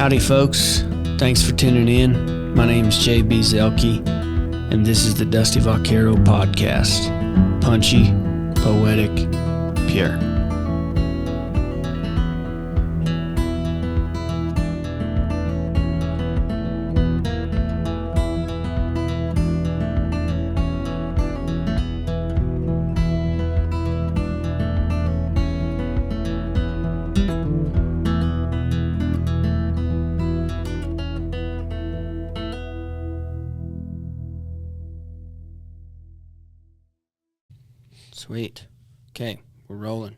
Howdy, folks. Thanks for tuning in. My name's JB Zelke, and this is the Dusty Vaquero podcast. Punchy, poetic, pure. Sweet. Okay, we're rolling.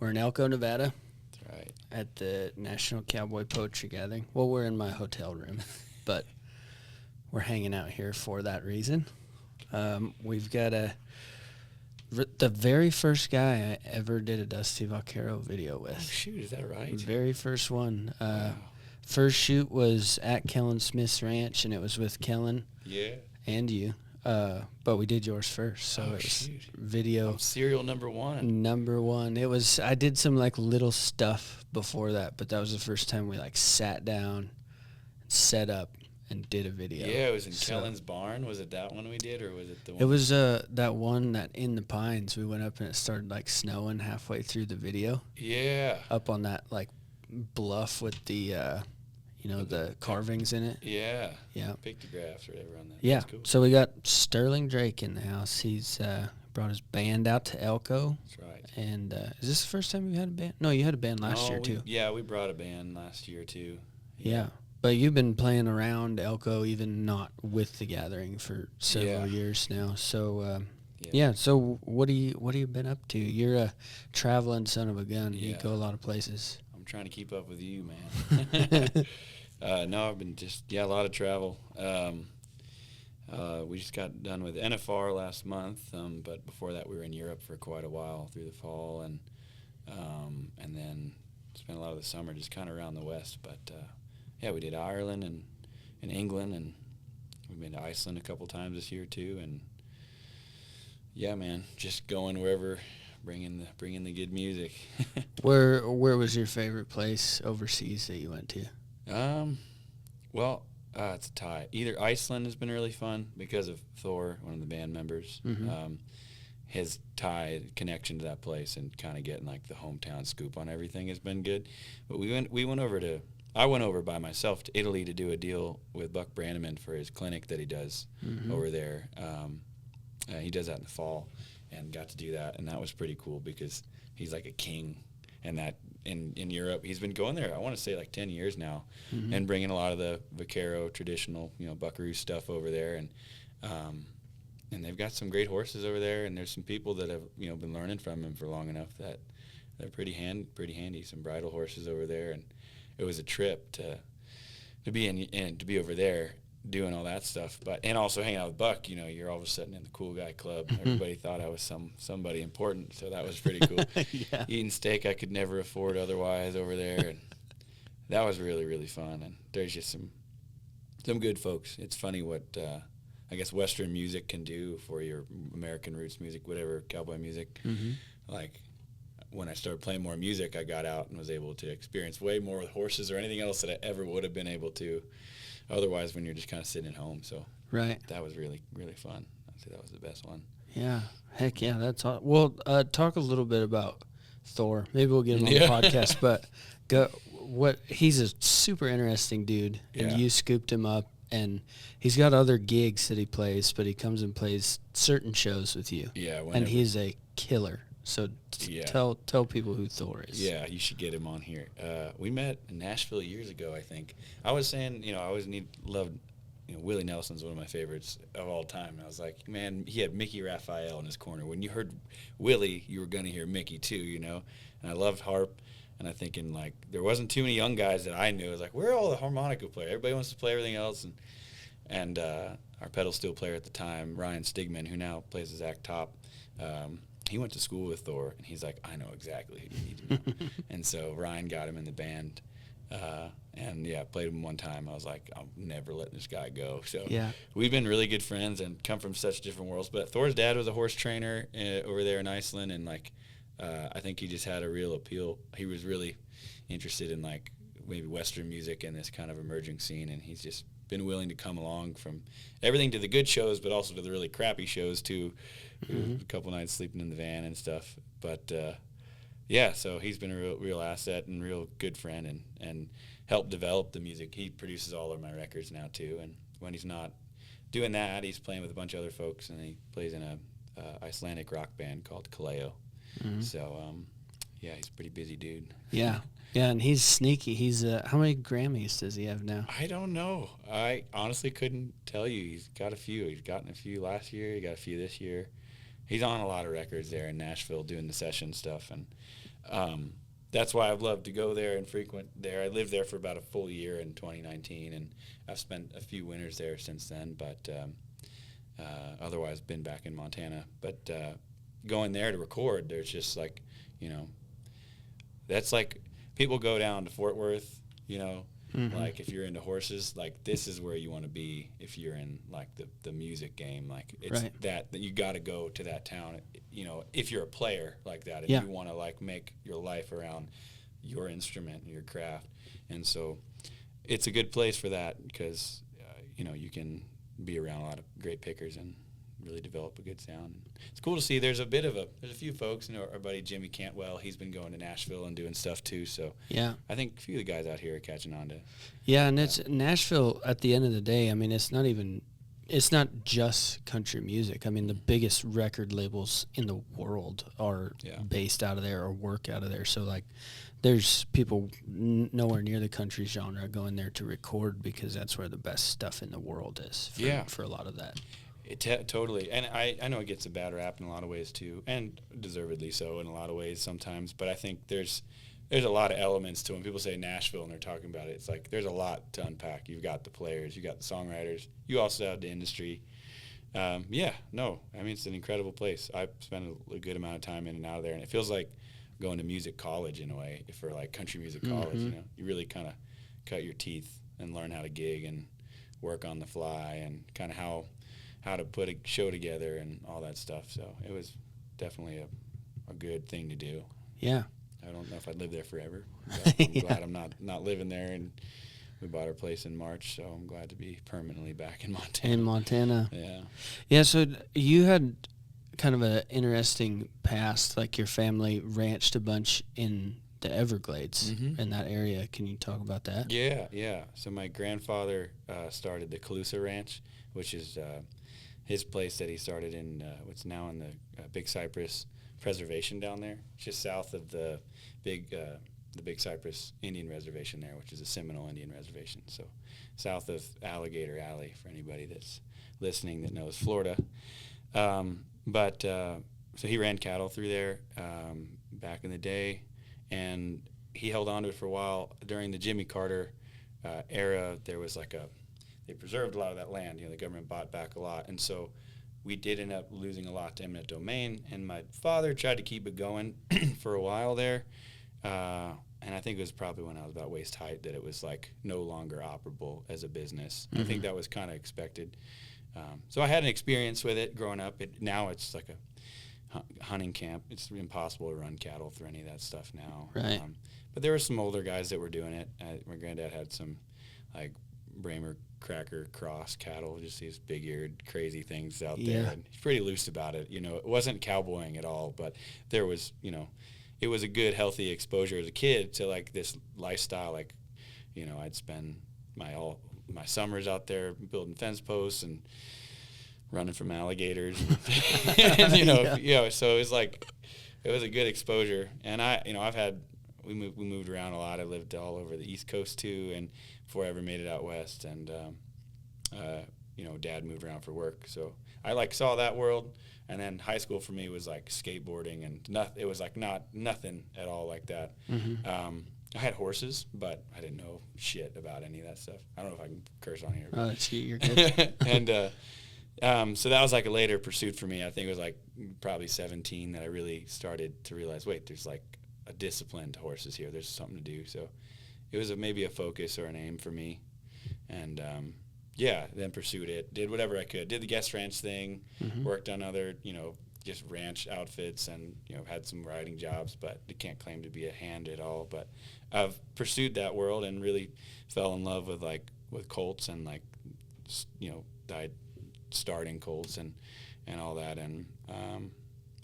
We're in Elko, Nevada. That's right. At the National Cowboy Poetry Gathering. Well, we're in my hotel room, but we're hanging out here for that reason. We've got the very first guy I ever did a Dusty Vaquero video with. Oh, shoot, is that right? Very first one. Wow. First shoot was at Kellen Smith's ranch, and it was with Kellen and you. But we did yours first, so it was video. Serial number one. Number one. It was. I did some like little stuff before that, but that was the first time we like sat down, set up, and did a video. Yeah, it was in Kellen's barn. Was it that one we did, or was it the one? It was that one that in the pines. We went up and it started like snowing halfway through the video. Yeah. Up on that like bluff with the the carvings in it. Yeah. Yeah. Pictographs or whatever on that. Yeah. That's cool. So we got Sterling Drake in the house. He's brought his band out to Elko. That's right. And is this the first time you had a band? No, you had a band last year too. Yeah, we brought a band last year too. Yeah. But you've been playing around Elko, even not with the gathering, for several years now. So So what have you been up to? You're a traveling son of a gun. Yeah. You go a lot of places. I'm trying to keep up with you, man. No, I've been a lot of travel. We just got done with NFR last month, but before that we were in Europe for quite a while through the fall, and then spent a lot of the summer just kind of around the West. But we did Ireland and England, and we've been to Iceland a couple times this year too. And yeah, man, just going wherever, bringing the good music. Where was your favorite place overseas that you went to? It's a tie. Either Iceland has been really fun because of Thor, one of the band members. Mm-hmm. His connection to that place and kind of getting like the hometown scoop on everything has been good. But I went over by myself to Italy to do a deal with Buck Brannaman for his clinic that he does over there. He does that in the fall, and got to do that, and that was pretty cool because he's like a king. And that in Europe, he's been going there, I want to say like 10 years now, and bringing a lot of the Vaquero traditional, buckaroo stuff over there. And they've got some great horses over there, and there's some people that have, been learning from him for long enough that they're pretty handy, some bridle horses over there. And it was a trip to be over there doing all that stuff, and also hanging out with Buck. You're all of a sudden in the cool guy club. Everybody thought I was somebody important, so that was pretty cool. Yeah. Eating steak I could never afford otherwise over there, and that was really, really fun. And there's just some good folks. It's funny what I guess Western music can do for your American roots music, whatever, cowboy music. Like when I started playing more music, I got out and was able to experience way more with horses or anything else that I ever would have been able to otherwise when you're just kind of sitting at home. So that was really, really fun. I'd say that was the best one. Yeah. Heck yeah, that's all. Well, talk a little bit about Thor. Maybe we'll get him on the podcast, but he's a super interesting dude, and you scooped him up, and he's got other gigs that he plays, but he comes and plays certain shows with you. Yeah. And he's a killer. So tell people who Thor is. Yeah, you should get him on here. We met in Nashville years ago, I think. I was saying, I always loved, Willie Nelson's one of my favorites of all time. And I was like, man, he had Mickey Raphael in his corner. When you heard Willie, you were going to hear Mickey too, And I loved harp. And I'm thinking, like, there wasn't too many young guys that I knew. I was like, where are all the harmonica players? Everybody wants to play everything else. And our pedal steel player at the time, Ryan Stigman, who now plays as Zach Top, he went to school with Thor, and he's like, I know exactly who you need to know. And so Ryan got him in the band, played him one time. I was like, I'm never letting this guy go. So we've been really good friends and come from such different worlds. But Thor's dad was a horse trainer over there in Iceland, and I think he just had a real appeal. He was really interested in maybe Western music and this kind of emerging scene, and he's just been willing to come along from everything to the good shows, but also to the really crappy shows too. A couple nights sleeping in the van and stuff. But yeah, so he's been a real asset and real good friend, and helped develop the music. He produces all of my records now too, and when he's not doing that, he's playing with a bunch of other folks, and he plays in a Icelandic rock band called Kaleo. So yeah, he's a pretty busy dude. Yeah, and he's sneaky. He's how many Grammys does he have now? I don't know. I honestly couldn't tell you. He's got a few. He's gotten a few last year. He got a few this year. He's on a lot of records there in Nashville doing the session stuff, and that's why I've loved to go there and frequent there. I lived there for about a full year in 2019, and I've spent a few winters there since then, but otherwise been back in Montana. But going there to record, there's just like, that's like people go down to Fort Worth, like if you're into horses, like this is where you want to be if you're in like the music game. Like it's right. that you got to go to that town, if you're a player like that, if you want to like make your life around your instrument and your craft. And so it's a good place for that because, you can be around a lot of great pickers and really develop a good sound. It's cool to see there's a few folks, our buddy Jimmy Cantwell, he's been going to Nashville and doing stuff too, so yeah, I think a few of the guys out here are catching on to. Yeah, and it's Nashville at the end of the day, I mean, it's not just country music. I mean, the biggest record labels in the world are based out of there or work out of there, so like there's people nowhere near the country genre going there to record because that's where the best stuff in the world is for a lot of that. Totally, and I know it gets a bad rap in a lot of ways too, and deservedly so in a lot of ways sometimes. But I think there's a lot of elements to when people say Nashville and they're talking about it. It's like there's a lot to unpack. You've got the players, you got the songwriters, you also have the industry. I mean it's an incredible place. I've spent a good amount of time in and out of there, and it feels like going to music college in a way for like country music college. You really kind of cut your teeth and learn how to gig and work on the fly and kind of how to put a show together and all that stuff. So it was definitely a good thing to do. Yeah. I don't know if I'd live there forever. But I'm glad I'm not living there, and we bought our place in March, so I'm glad to be permanently back in Montana. Yeah. Yeah, so you had kind of an interesting past, like your family ranched a bunch in the Everglades in that area. Can you talk about that? Yeah. So my grandfather started the Calusa Ranch, which is his place that he started in what's now in the Big Cypress Preservation down there. It's just south of the Big Cypress Indian Reservation there, which is a Seminole Indian Reservation. So south of Alligator Alley for anybody that's listening that knows Florida. So he ran cattle through there back in the day, and he held on to it for a while. During the Jimmy Carter era, there was they preserved a lot of that land. The government bought back a lot, and so we did end up losing a lot to eminent domain. And my father tried to keep it going for a while there, and I think it was probably when I was about waist height that it was like no longer operable as a business. I think that was kind of expected. So I had an experience with it growing up. Now it's like a hunting camp. It's impossible to run cattle through any of that stuff now. Right. But there were some older guys that were doing it. My granddad had some like Bramer Cracker Cross cattle, just these big-eared crazy things out there. And he's pretty loose about it. It wasn't cowboying at all, but there was, it was a good, healthy exposure as a kid to like this lifestyle. Like, I'd spend my summers out there building fence posts and running from alligators. And, so it was like, it was a good exposure. And we moved around a lot. I lived all over the East Coast too, and before I ever made it out west. And Dad moved around for work, so I saw that world. And then high school for me was like skateboarding, and it was like nothing at all like that. I had horses, but I didn't know shit about any of that stuff. I don't know if I can curse on here. Oh, you're good. And so that was like a later pursuit for me. I think it was like probably 17 that I really started to realize, wait, there's like a discipline to horses here. There's something to do. So it was maybe a focus or an aim for me. And then pursued it, did whatever I could, did the guest ranch thing, worked on other, just ranch outfits and, had some riding jobs, but I can't claim to be a hand at all. But I've pursued that world and really fell in love with colts and died starting colts and all that. And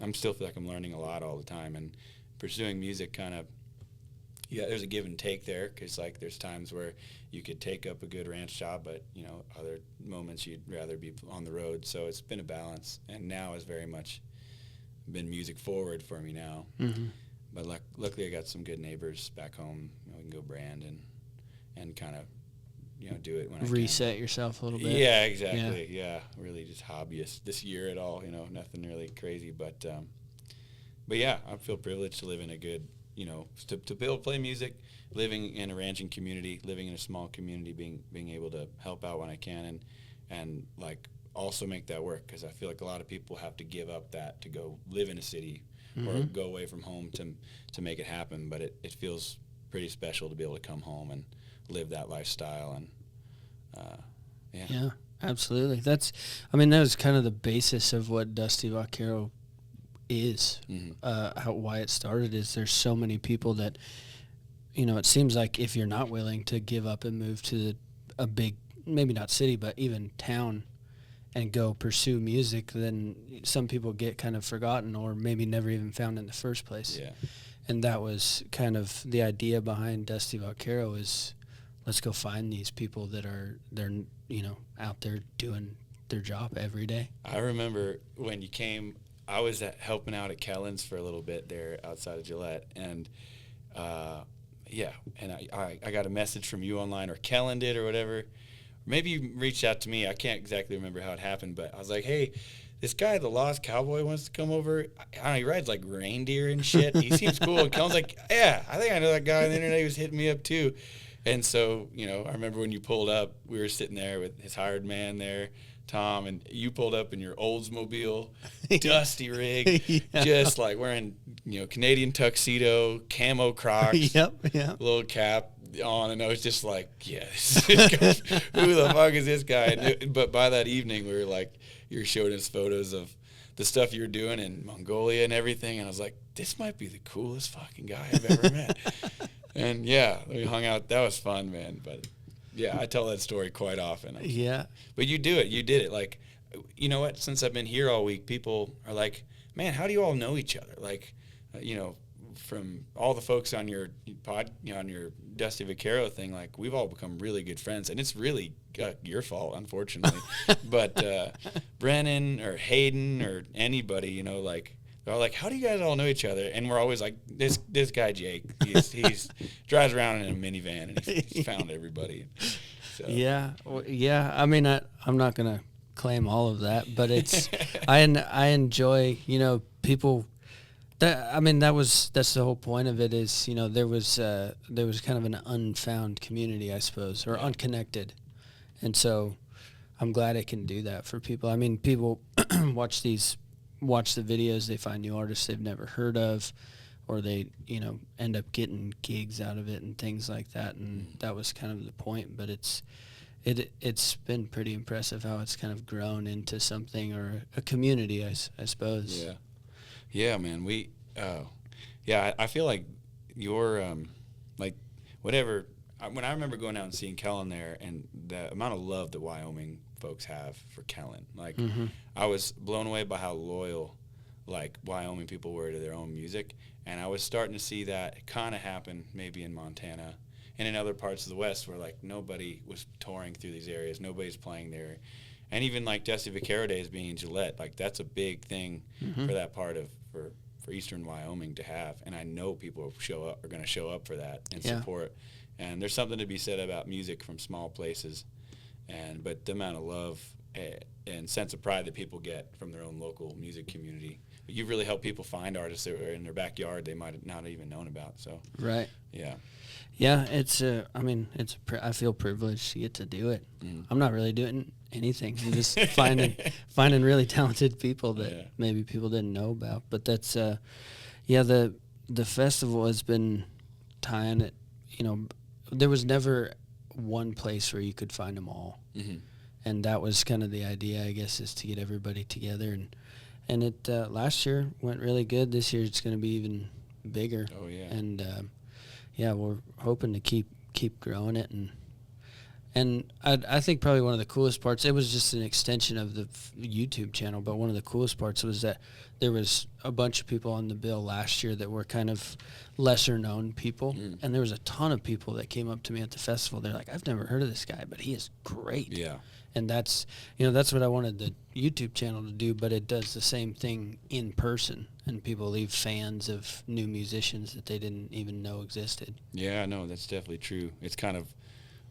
I'm still feel like I'm learning a lot all the time, and pursuing music kind of, there's a give and take there, because there's times where you could take up a good ranch job, but other moments you'd rather be on the road. So it's been a balance, and now it's very much been music forward for me now. Mm-hmm. But luckily I got some good neighbors back home. We can go brand and kind of do it when I reset yourself a little bit. Yeah, exactly. Yeah, really just hobbyist this year at all. Nothing really crazy, but yeah, I feel privileged to live in a good, to be able to play music, living in a ranching community, living in a small community, being able to help out when I can, and also make that work, because I feel like a lot of people have to give up that to go live in a city or go away from home to make it happen. But it feels pretty special to be able to come home and live that lifestyle. And yeah, absolutely. That was kind of the basis of what Dusty Vaquero is. Why it started is there's so many people that it seems like if you're not willing to give up and move to a big, maybe not city, but even town, and go pursue music, then some people get kind of forgotten or maybe never even found in the first place. Yeah. And that was kind of the idea behind Dusty Vaquero, is let's go find these people that they're out there doing their job every day. I remember when you came, I was helping out at Kellen's for a little bit there outside of Gillette, and and I got a message from you online, or Kellen did, or whatever. Maybe you reached out to me. I can't exactly remember how it happened, but I was like, hey, this guy, the Lost Cowboy, wants to come over. I don't know, he rides reindeer and shit. He seems cool. And Kellen's like, yeah, I think I know that guy on the internet. He was hitting me up too. And so, I remember when you pulled up, we were sitting there with his hired man there, Tom, and you pulled up in your Oldsmobile, dusty rig, just wearing, Canadian tuxedo, camo Crocs, little cap on, and I was just like, yeah, who the fuck is this guy? But by that evening, we were you were showing us photos of the stuff you were doing in Mongolia and everything, and I was like, this might be the coolest fucking guy I've ever met. And yeah, we hung out. That was fun, man. But yeah, I tell that story quite often. Yeah. But you did it. You know what? Since I've been here all week, people are like, man, how do you all know each other? From all the folks on your on your Dusty Vaquero thing, we've all become really good friends, and it's really your fault, unfortunately. But Brennan or Hayden or anybody, they're all like, how do you guys all know each other? And we're always like, this guy Jake, he's drives around in a minivan, and he's found everybody. So. Yeah, I'm not gonna claim all of that, but it's I enjoy people. That's the whole point of it, is there was kind of an unfound community, I suppose, or unconnected, and so I'm glad it can do that for people. People watch the videos, they find new artists they've never heard of, or they end up getting gigs out of it and things like that, and that was kind of the point. But it's been pretty impressive how it's kind of grown into something, or a community, I suppose. Yeah, man. I feel like you're, whatever. When I remember going out and seeing Kellen there, and the amount of love that Wyoming folks have for Kellen, I was blown away by how loyal, Wyoming people were to their own music, and I was starting to see that kind of happen maybe in Montana and in other parts of the West, where nobody was touring through these areas, nobody's playing there. And even Dusty Vaquero days being in Gillette, that's a big thing for that part of for eastern Wyoming to have. And I know people are going to show up for that and support. And there's something to be said about music from small places, but the amount of love and sense of pride that people get from their own local music community. But you've really helped people find artists that are in their backyard they might have not even known about. So right, yeah, it's I feel privileged to get to do it. I'm not really doing anything. I'm just finding really talented people that maybe people didn't know about. But that's the festival has been tying it. There was never one place where you could find them all, and that was kind of the idea, I guess, is to get everybody together. And it last year went really good. This year it's going to be even bigger. Oh yeah. And yeah, we're hoping to keep growing it, and I think probably one of the coolest parts, it was just an extension of the YouTube channel, but one of the coolest parts was that there was a bunch of people on the bill last year that were kind of lesser known people, and there was a ton of people that came up to me at the festival. They're like, I've never heard of this guy, but he is great. Yeah. And that's, that's what I wanted the YouTube channel to do, but it does the same thing in person, and people leave fans of new musicians that they didn't even know existed. Yeah, no, that's definitely true. It's kind of,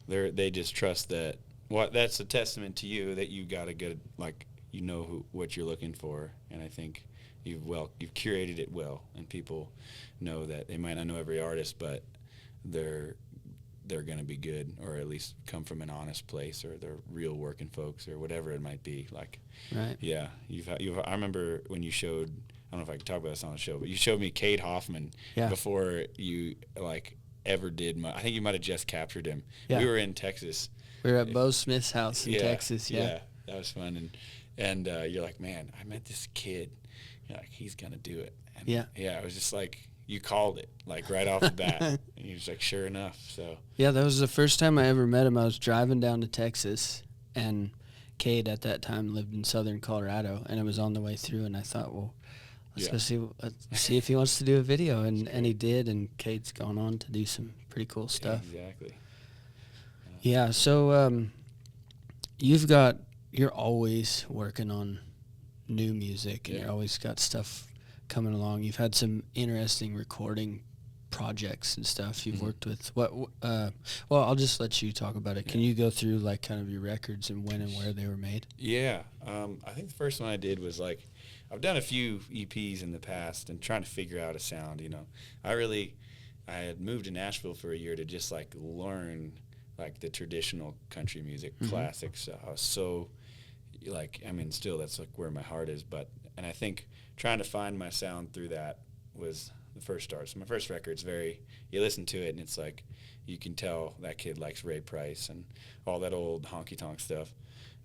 they just trust that. Well, that's a testament to you that you got a good, like, what you're looking for, and I think you've curated it well, and people know that they might not know every artist, but they're going to be good, or at least come from an honest place, or they're real working folks, or whatever it might be. Like, right? Yeah, I remember when you showed. I don't know if I can talk about this on the show, but you showed me Cade Hoffman before you ever did. I think you might have just captured him. Yeah. We were in Texas. We were at Bo Smith's house in Texas. Yeah, that was fun. And you're like, man, I met this kid. You're like, he's gonna do it. And yeah, it was just like, you called it, like, right off the bat. And he was like, sure enough. So yeah, that was the first time I ever met him. I was driving down to Texas, and Cade at that time lived in southern Colorado, and it was on the way through, and I thought, well, let's go see if he wants to do a video, and he did, and Cade's gone on to do some pretty cool stuff. Yeah, exactly. Yeah, so you're always working on new music, and you're always got stuff coming along. You've had some interesting recording projects and stuff you've worked with. Well, I'll just let you talk about it. Can you go through, like, kind of your records and when and where they were made? Yeah, I think the first one I did was, like, I've done a few EPs in the past and trying to figure out a sound, I had moved to Nashville for a year to just, like, learn, like, the traditional country music, classics. I was so, like, still that's, like, where my heart is, and I think trying to find my sound through that was the first start. So my first record's you listen to it and it's like, you can tell that kid likes Ray Price and all that old honky-tonk stuff.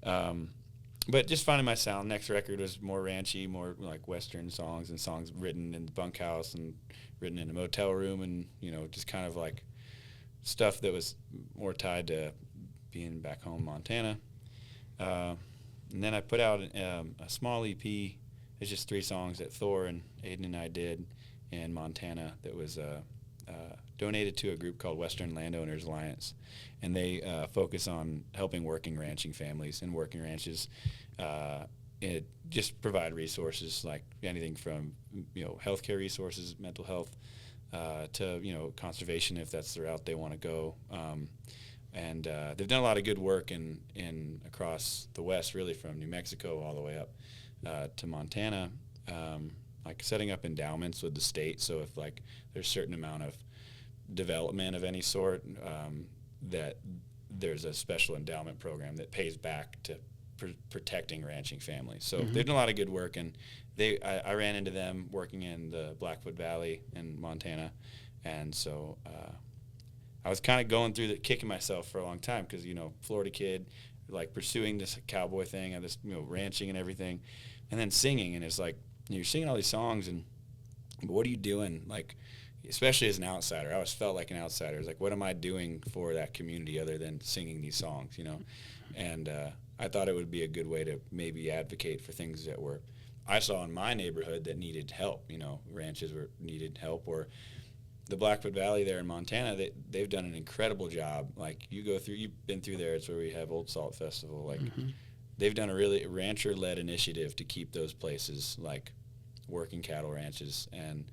But just finding my sound. Next record was more ranchy, more like Western songs, and songs written in the bunkhouse and written in a motel room, and, just kind of like stuff that was more tied to being back home in Montana. And then I put out a small EP. It's just 3 songs that Thor and Aiden and I did in Montana that was donated to a group called Western Landowners Alliance, and they focus on helping working ranching families and working ranches. It just provide resources, like anything from healthcare resources, mental health, to conservation if that's the route they want to go. And they've done a lot of good work in across the West, really from New Mexico all the way up to Montana, like setting up endowments with the state. So if, like, there's a certain amount of development of any sort, that there's a special endowment program that pays back to protecting ranching families. So they've done a lot of good work, and I ran into them working in the Blackfoot Valley in Montana, and so I was kind of going through kicking myself for a long time because, Florida kid, like, pursuing this cowboy thing and this, ranching and everything, and then singing, and it's like, you're singing all these songs, but what are you doing? Like, especially as an outsider, I always felt like an outsider. It's like, what am I doing for that community other than singing these songs, And I thought it would be a good way to maybe advocate for things that I saw in my neighborhood that needed help. Ranches needed help, or the Blackfoot Valley there in Montana, they've done an incredible job. Like, you've been through there. It's where we have Old Salt Festival. Like, they've done a really rancher-led initiative to keep those places, like, working cattle ranches. And,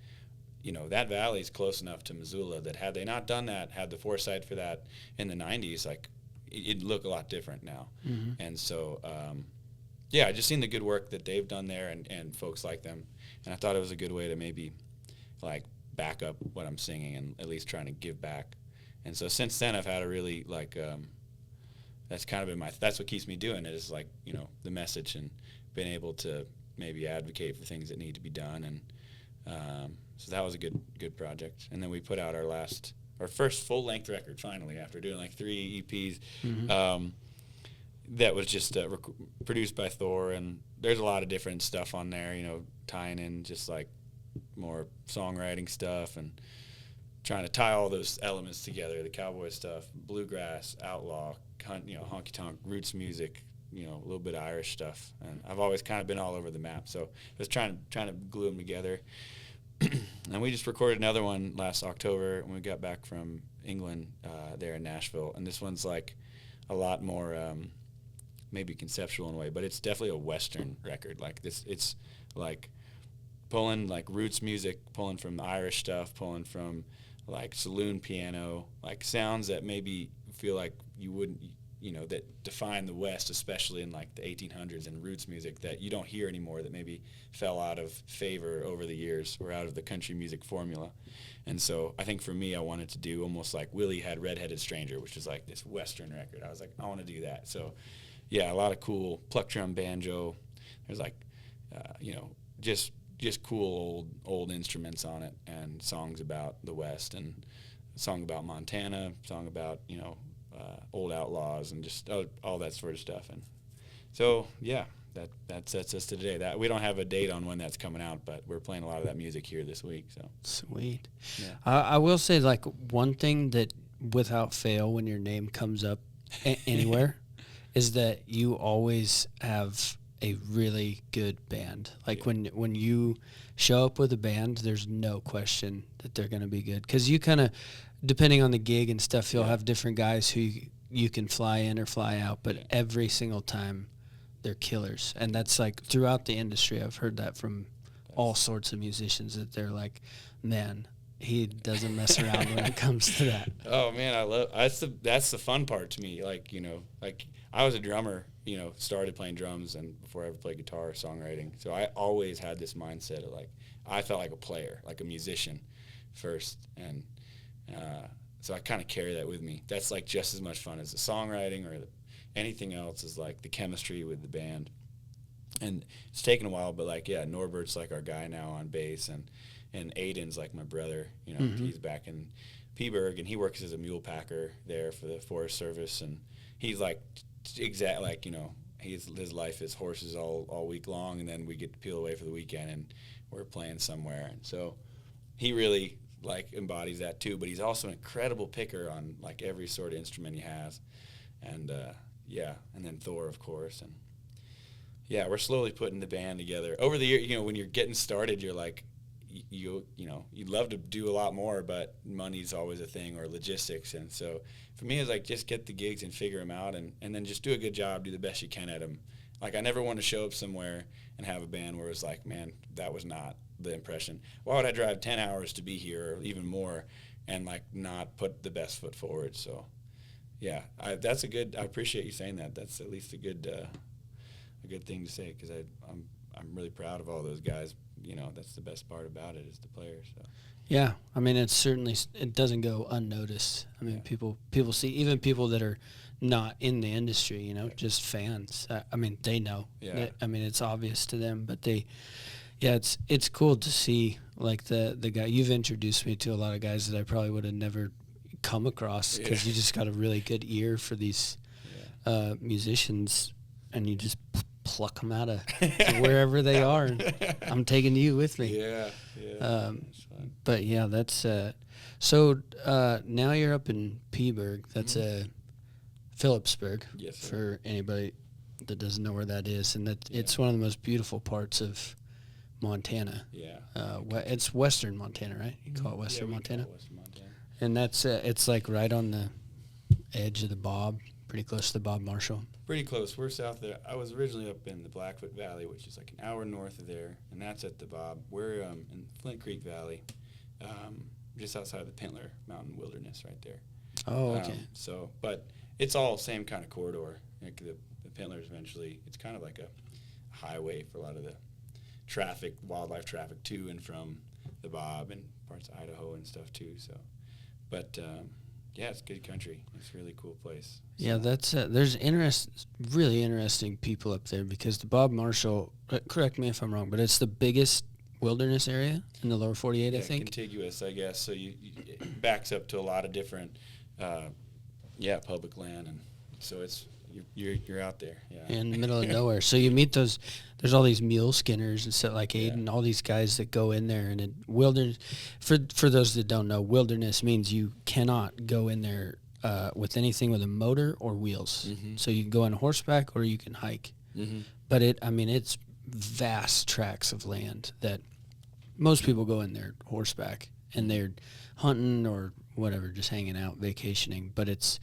that valley is close enough to Missoula that had they not done that, had the foresight for that in the 90s, like, it'd look a lot different now. And so, I just seen the good work that they've done there and folks like them. And I thought it was a good way to maybe, like, back up what I'm singing and at least trying to give back. And so since then I've had a really, like, that's kind of been that's what keeps me doing it, is, like, the message, and being able to maybe advocate for things that need to be done. And so that was a good project. And then we put out our first full-length record finally, after doing, like, 3 EPs. that was just produced by Thor, and there's a lot of different stuff on there, tying in just like more songwriting stuff and trying to tie all those elements together, the cowboy stuff, bluegrass, outlaw, honky-tonk, roots music, a little bit of Irish stuff. And I've always kind of been all over the map, so I was trying to glue them together. And we just recorded another one last October when we got back from England there in Nashville. And this one's like a lot more maybe conceptual in a way, but it's definitely a Western record. Like this, it's like pulling like roots music, pulling from Irish stuff, pulling from like saloon piano, like sounds that maybe feel like you wouldn't, that define the West, especially in like the 1800s, and roots music that you don't hear anymore, that maybe fell out of favor over the years or out of the country music formula. And so I think for me, I wanted to do almost like Willie had Redheaded Stranger, which is like this Western record. I was like, I want to do that. So yeah, a lot of cool pluck drum, banjo. There's like, just cool old instruments on it, and songs about the West, and a song about Montana, song about old outlaws, and just all that sort of stuff. And so yeah, that sets us to today. That we don't have a date on when that's coming out, but we're playing a lot of that music here this week. So sweet. Yeah. I will say, like, one thing that without fail when your name comes up anywhere is that you always have a really good band. Like when you show up with a band, there's no question that they're going to be good. Because you kind of, depending on the gig and stuff, you'll have different guys who you can fly in or fly out, but every single time they're killers. And that's like throughout the industry. I've heard that from all sorts of musicians, that they're like, man, he doesn't mess around when it comes to that. Oh man, I love that's the fun part to me. Like, like I was a drummer, started playing drums and before I ever played guitar or songwriting. So I always had this mindset of like, I felt like a player, like a musician first. And so I kind of carry that with me. That's like just as much fun as the songwriting or anything else, is like the chemistry with the band. And it's taken a while, but like, yeah, Norbert's like our guy now on bass, and Aiden's like my brother. He's back in Peaburg, and he works as a mule packer there for the Forest Service, and he's like his life is horses all week long, and then we get to peel away for the weekend, and we're playing somewhere. And so he really like embodies that too, but he's also an incredible picker on like every sort of instrument he has. And and then Thor, of course. And yeah, we're slowly putting the band together over the year. When you're getting started, you're like, you'd love to do a lot more, but money's always a thing, or logistics. And so for me, it's like, just get the gigs and figure them out, and then just do a good job, do the best you can at them. Like, I never want to show up somewhere and have a band where it's like, man, that was not the impression. Why would I drive 10 hours to be here, or even more, and like not put the best foot forward? So yeah, I appreciate you saying that. That's at least a good thing to say, because I'm really proud of all those guys. That's the best part about it, is the players. So. Yeah, I mean, it doesn't go unnoticed. I mean, people see, even people that are not in the industry, just fans. I mean, they know. Yeah. I mean, it's obvious to them, but it's cool to see, like, the guy. You've introduced me to a lot of guys that I probably would have never come across, because you just got a really good ear for these musicians, and you just pluck them out of wherever they are. I'm taking you with me. Yeah. But yeah, that's so now you're up in Peaburg. That's Phillipsburg. Yes, sir. For anybody that doesn't know where that is, and that it's one of the most beautiful parts of Montana. Yeah. It's western Montana, right? You call it western Montana. Call it western Montana. And that's it's like right on the edge of the Bob, pretty close to the Bob Marshall. Pretty close. We're south there. I was originally up in the Blackfoot Valley, which is like an hour north of there, and that's at the Bob. We're in Flint Creek Valley, just outside of the Pentler Mountain Wilderness right there. Oh, okay. But it's all same kind of corridor. Like the Pentlers eventually, it's kind of like a highway for a lot of the wildlife traffic to and from the Bob, and parts of Idaho and stuff too. So, but yeah, it's good country. It's a really cool place. So. Yeah, that's there's really interesting people up there, because the Bob Marshall, correct me if I'm wrong, but it's the biggest wilderness area in the lower 48, I think. Contiguous, I guess. So it backs up to a lot of different, public land, and so it's you're out there. Yeah. In the middle of nowhere. So you meet those. There's all these mule skinners and stuff like Aiden. All these guys that go in there, and in wilderness. For those that don't know, wilderness means you cannot go in there with anything with a motor or wheels. Mm-hmm. So you can go on horseback or you can hike. Mm-hmm. But it's vast tracts of land that most people go in there horseback, and they're hunting or whatever, just hanging out, vacationing. But it's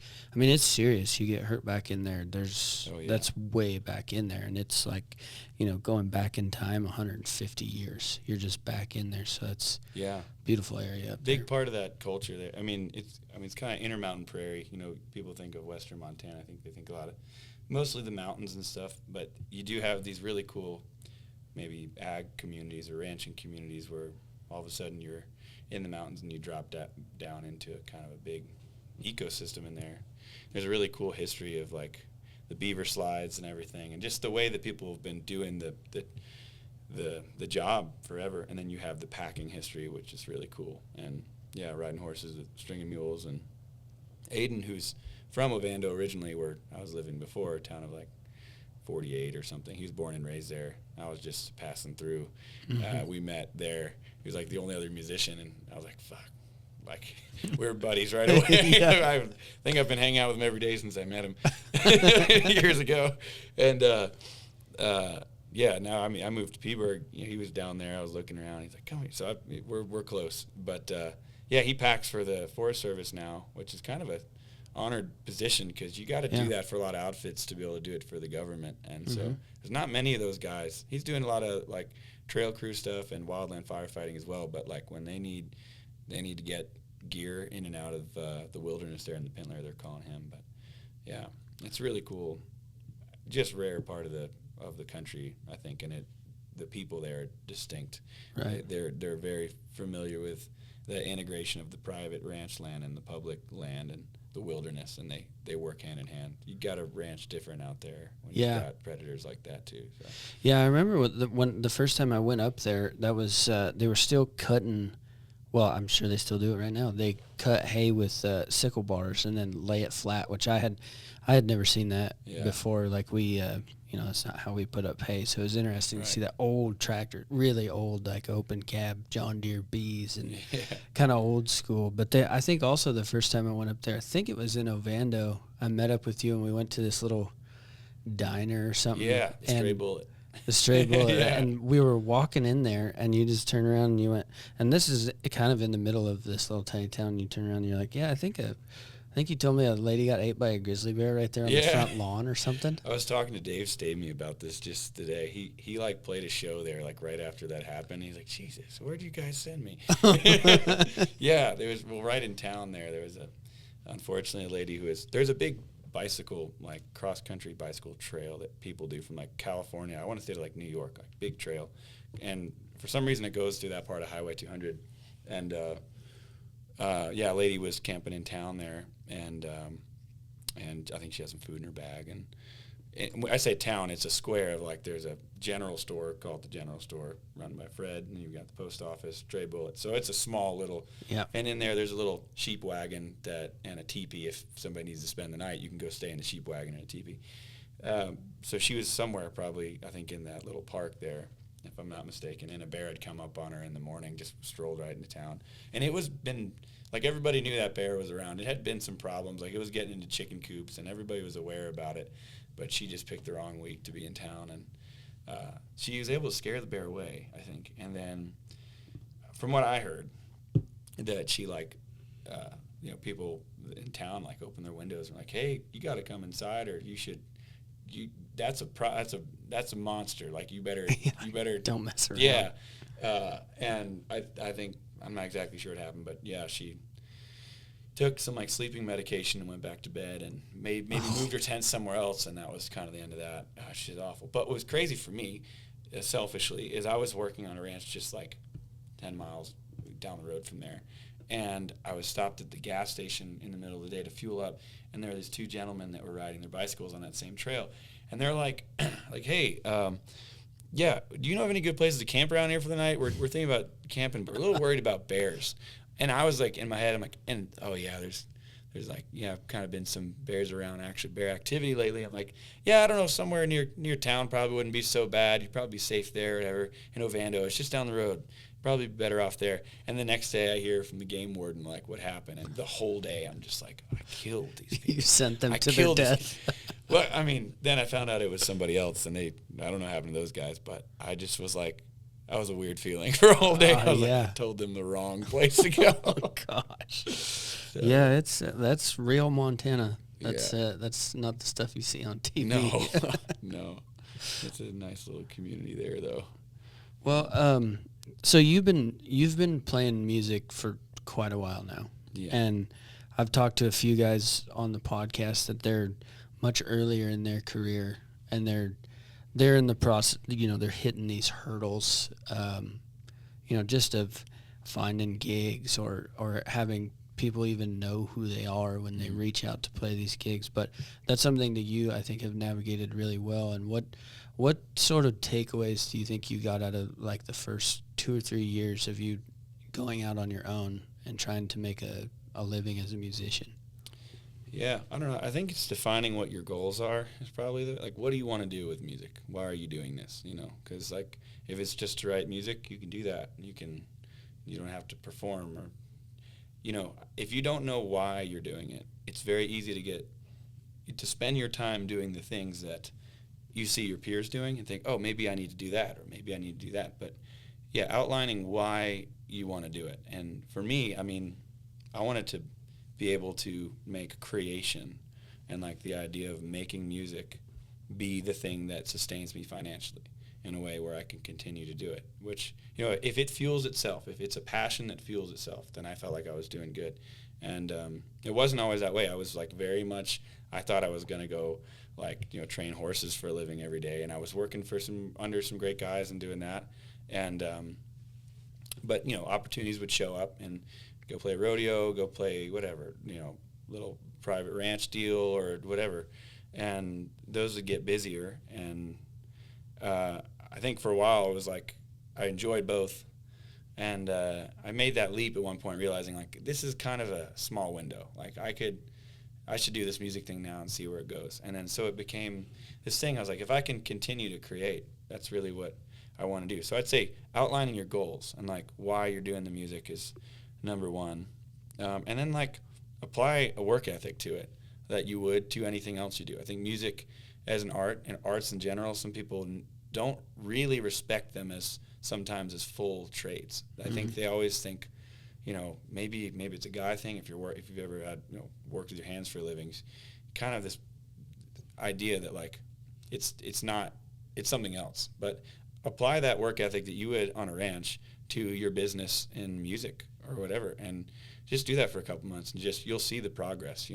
serious. You get hurt back in there. That's way back in there, and it's like, going back in time 150 years. You're just back in there. So it's beautiful area up Big there. part of that culture there. It's kind of Intermountain Prairie. People think of Western Montana. I think they think a lot of mostly the mountains and stuff. But you do have these really cool, maybe ag communities or ranching communities where all of a sudden you're in the mountains and you drop down into kind of a big ecosystem in there. There's a really cool history of like the beaver slides and everything, and just the way that people have been doing the job forever. And then you have the packing history, which is really cool. And riding horses with stringing mules. And Aiden, who's from Ovando originally, where I was living before, a town of like 48 or something. He was born and raised there. I was just passing through. Mm-hmm. We met there. He was like the only other musician, and I was like, fuck. Like, we're buddies right away. I think I've been hanging out with him every day since I met him years ago. And, now, I moved to Peaburg. He was down there. I was looking around. He's like, come here. So we're close. But, he packs for the Forest Service now, which is kind of a honored position, because you got to do that for a lot of outfits to be able to do it for the government. And so there's not many of those guys. He's doing a lot of like trail crew stuff and wildland firefighting as well, but like when they need to get gear in and out of the wilderness there in the Pintler, they're calling him. But it's really cool. Just rare part of the country, I think, and the people there are distinct. Right. They're very familiar with the integration of the private ranch land and the public land and the wilderness, and they work hand in hand. You got to ranch different out there when you got predators like that too. So. Yeah, I remember when the first time I went up there, that was they were still cutting. Well, I'm sure they still do it right now. They cut hay with sickle bars and then lay it flat, which I had never seen that before. Like we, that's not how we put up hay. So it was interesting to see that old tractor, really old, like open cab John Deere Bs and kind of old school. But I think also the first time I went up there, I think it was in Ovando, I met up with you and we went to this little diner or something. Yeah, the Stray Bullet. The Stray Bullet. And we were walking in there and you just turned around and you went, and this is kind of in the middle of this little tiny town, and you turn around and you're like, I think you told me a lady got ate by a grizzly bear right there on the front lawn or something. I was talking to Dave Stabey about this just today. He like played a show there like right after that happened. He's like, Jesus, where'd you guys send me? There was right in town there. There was unfortunately a lady there's a big bicycle, like cross country bicycle trail that people do from like California. I want to say to like New York, like big trail. And for some reason it goes through that part of Highway 200. And a lady was camping in town there, and I think she had some food in her bag. And when I say town, it's a square of like there's a general store called the General Store run by Fred, and you've got the post office, Stray Bullet. So it's a small little, and in there's a little sheep wagon and a teepee. If somebody needs to spend the night, you can go stay in the sheep wagon and a teepee. So she was somewhere probably, I think, in that little park there, if I'm not mistaken, and a bear had come up on her in the morning, just strolled right into town. And it was like everybody knew that bear was around. It had been some problems, like it was getting into chicken coops, and everybody was aware about it. But she just picked the wrong week to be in town, and she was able to scare the bear away, I think. And then, from what I heard, that she people in town like open their windows and like, hey, you got to come inside, or you should. That's a monster. Like you better don't mess around. Yeah, and I think I'm not exactly sure what happened, but she took some like sleeping medication and went back to bed and maybe moved her tent somewhere else, and that was kind of the end of that. She's awful. But what was crazy for me, selfishly, is I was working on a ranch just like 10 miles down the road from there, and I was stopped at the gas station in the middle of the day to fuel up, and there were these two gentlemen that were riding their bicycles on that same trail, and they're like, hey, do you know of any good places to camp around here for the night? We're thinking about camping, but we're a little worried about bears. And I was like, in my head, I'm like, there's there's like, kind of been some bears around, actually bear activity lately. I'm like, I don't know, somewhere near town probably wouldn't be so bad. You'd probably be safe there, whatever. In Ovando, it's just down the road. Probably better off there. And the next day I hear from the game warden, like, what happened. And the whole day I'm just like, I killed these people. You sent them to their death. Well, I mean, then I found out it was somebody else, and I don't know what happened to those guys, but I just was like, that was a weird feeling for a whole day. I was like, I told them the wrong place to go. Oh, gosh. So. Yeah, that's real Montana. That's not the stuff you see on TV. No. It's a nice little community there, though. Well, so you've been playing music for quite a while now. Yeah. And I've talked to a few guys on the podcast that they're much earlier in their career, and they're in the process, they're hitting these hurdles, just of finding gigs or having people even know who they are when they reach out to play these gigs. But that's something that you, I think, have navigated really well. And what sort of takeaways do you think you got out of like the first 2 or 3 years of you going out on your own and trying to make a living as a musician? Yeah, I don't know. I think it's defining what your goals are is probably what do you want to do with music? Why are you doing this? Because like if it's just to write music, you can do that. You don't have to perform or, if you don't know why you're doing it, it's very easy to spend your time doing the things that you see your peers doing and think, oh, maybe I need to do that or maybe I need to do that. But yeah, outlining why you want to do it. And for me, I mean, I wanted to be able to make creation and like the idea of making music be the thing that sustains me financially in a way where I can continue to do it, which, if it fuels itself, if it's a passion that fuels itself, then I felt like I was doing good. And it wasn't always that way. I was like very much, I thought I was going to go like, train horses for a living every day. And I was working under some great guys and doing that. And, but, opportunities would show up and go play rodeo, go play whatever, little private ranch deal or whatever. And those would get busier. And I think for a while it was like I enjoyed both. And I made that leap at one point realizing like this is kind of a small window. Like I should do this music thing now and see where it goes. And then so it became this thing. I was like, if I can continue to create, that's really what I want to do. So I'd say outlining your goals and like why you're doing the music is number one. And then like apply a work ethic to it that you would to anything else you do. I think music as an art and arts in general, some people don't really respect them sometimes as full trades. I think they always think, maybe it's a guy thing. If you've ever had, worked with your hands for a living, kind of this idea that like it's something else. But apply that work ethic that you would on a ranch to your business in music or whatever, and just do that for a couple months, and you'll see the progress,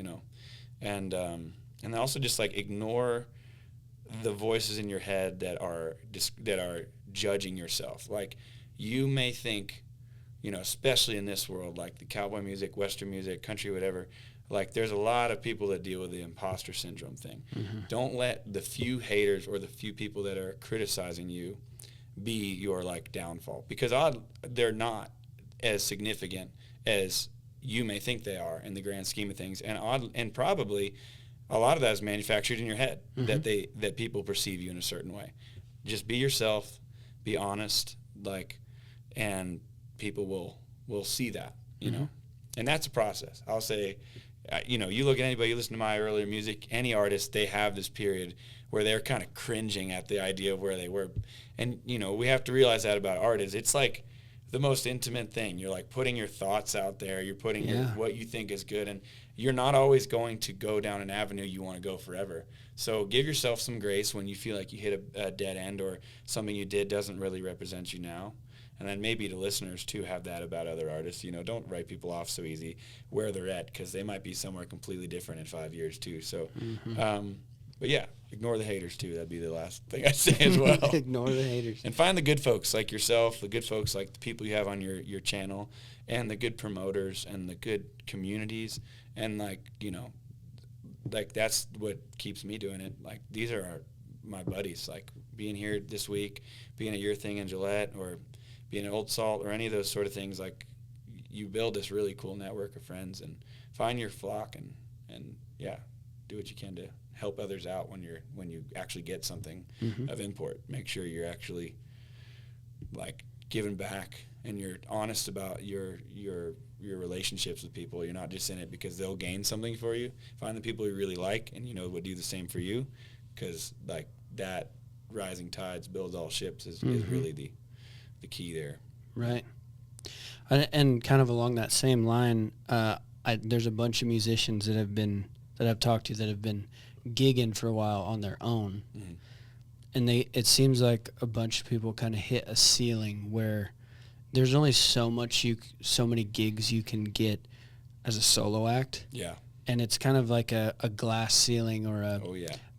and also just like ignore the voices in your head that are judging yourself. Like you may think, especially in this world, like the cowboy music, Western music, country, whatever, like there's a lot of people that deal with the imposter syndrome thing. Mm-hmm. Don't let the few haters or the few people that are criticizing you be your like downfall, because they're not as significant as you may think they are in the grand scheme of things, and probably a lot of that is manufactured in your head. Mm-hmm. that people perceive you in a certain way. Just be yourself, be honest, and people will see that, and that's a process. I'll say, you look at anybody, you listen to my earlier music, any artist, they have this period where they're kind of cringing at the idea of where they were, and we have to realize that about art is it's like the most intimate thing. You're like putting your thoughts out there. You're putting what you think is good, and you're not always going to go down an avenue you want to go forever. So give yourself some grace when you feel like you hit a dead end or something you did doesn't really represent you now. And then maybe to listeners too, have that about other artists. Don't write people off so easy where they're at, because they might be somewhere completely different in 5 years too. So, but yeah, ignore the haters too. That'd be the last thing I'd say as well. Ignore the haters. And find the good folks like yourself, the good folks like the people you have on your channel, and the good promoters and the good communities. And that's what keeps me doing it. Like these are my buddies, like being here this week, being at your thing in Gillette, or being at Old Salt, or any of those sort of things. Like, you build this really cool network of friends and find your flock and do what you can to help others out when you actually get something of import. Make sure you're actually like giving back and you're honest about your relationships with people. You're not just in it because they'll gain something for you. Find the people you really like and would do the same for you, because like that rising tides builds all ships is really the key there. Right. And kind of along that same line, there's a bunch of musicians that I've talked to that have been gigging for a while on their own. And it seems like a bunch of people kind of hit a ceiling where there's only so many gigs you can get as a solo act. Yeah. And it's kind of like a glass ceiling or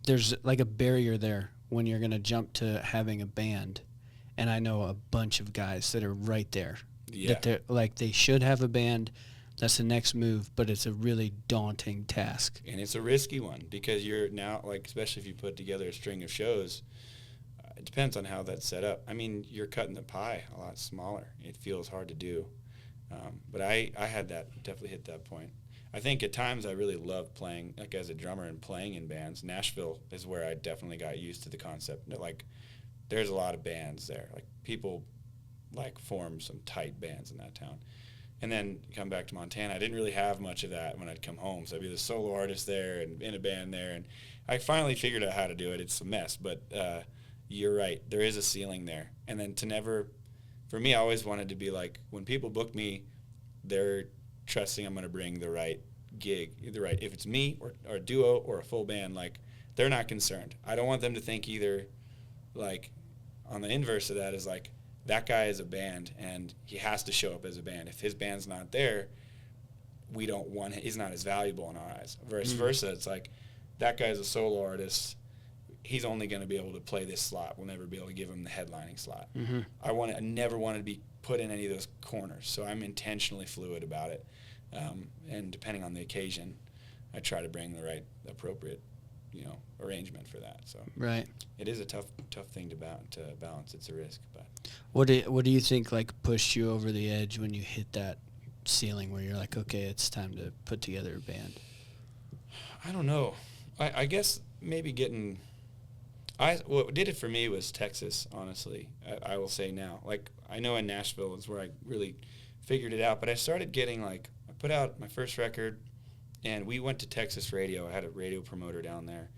there's like a barrier there when you're going to jump to having a band. And I know a bunch of guys that are right there. Yeah. That they're like, they should have a band. That's the next move, but it's a really daunting task. And it's a risky one because you're now, like, especially if you put together a string of shows, it depends on how that's set up. I mean, you're cutting the pie a lot smaller. It feels hard to do. But I had definitely hit that point. I think at times I really loved playing, like as a drummer and playing in bands. Nashville is where I definitely got used to the concept. Like, there's a lot of bands there. Like, people, like, form some tight bands in that town. And then come back to Montana, I didn't really have much of that when I'd come home. So I'd be the solo artist there and in a band there. And I finally figured out how to do it. It's a mess, but you're right. There is a ceiling there. And then for me, I always wanted to be like, when people book me, they're trusting I'm going to bring the right gig, if it's me or a duo or a full band, like, they're not concerned. I don't want them to think either, like, on the inverse of that is like, that guy is a band and he has to show up as a band. If his band's not there, he's not as valuable in our eyes. Vice versa, it's like, that guy's a solo artist. He's only going to be able to play this slot. We'll never be able to give him the headlining slot. I never wanted to be put in any of those corners, so I'm intentionally fluid about it. And depending on the occasion, I try to bring the right, appropriate, arrangement for that. So right, it is a tough thing to balance. It's a risk, but what do you think like pushed you over the edge when you hit that ceiling where you're like, okay, it's time to put together a band? I don't know. I guess maybe what did it for me was Texas, honestly. I will say now. Like, I know in Nashville is where I really figured it out, but I started getting, like, I put out my first record, and we went to Texas radio. I had a radio promoter down there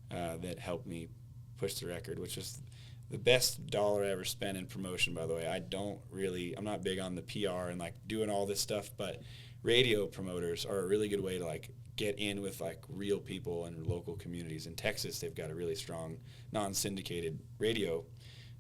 that helped me push the record, which was the best dollar I ever spent in promotion, by the way. I'm not big on the PR and, like, doing all this stuff, but radio promoters are a really good way to, like, get in with, like, real people and local communities. In Texas, they've got a really strong non-syndicated radio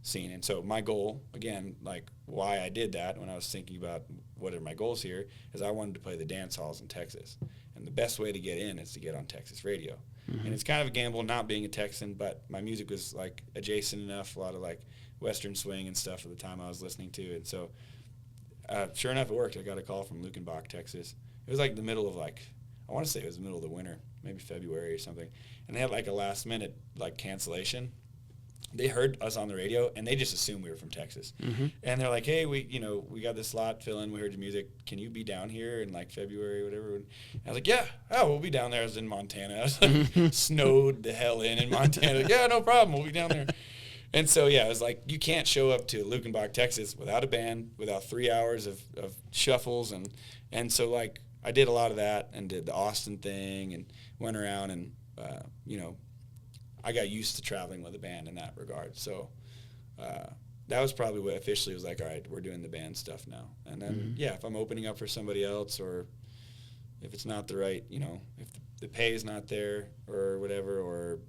scene. And so my goal, again, like, why I did that when I was thinking about what are my goals here, is I wanted to play the dance halls in Texas. And the best way to get in is to get on Texas radio. And it's kind of a gamble not being a Texan, but my music was, like, adjacent enough, a lot of, like, Western swing and stuff at the time I was listening to. And so sure enough, it worked. I got a call from Lukenbach, Texas. It was, like, the middle of, like, I want to say it was the middle of the winter, maybe February or something. And they had, like, a last-minute, like, cancellation. They heard us on the radio, and they just assumed we were from Texas. And they're like, hey, we got this slot, fill in, we heard your music. Can you be down here in, like, February or whatever? And I was like, yeah, we'll be down there. I was in Montana. I was, like, snowed the hell in Montana. Like, yeah, no problem. We'll be down there. And so, yeah, it was like, you can't show up to Lukenbach, Texas without a band, without 3 hours of shuffles. And so, like, I did a lot of that and did the Austin thing and went around and, I got used to traveling with a band in that regard. So that was probably what officially was like, all right, we're doing the band stuff now. And then, if I'm opening up for somebody else or if it's not the right, if the pay is not there or whatever, or,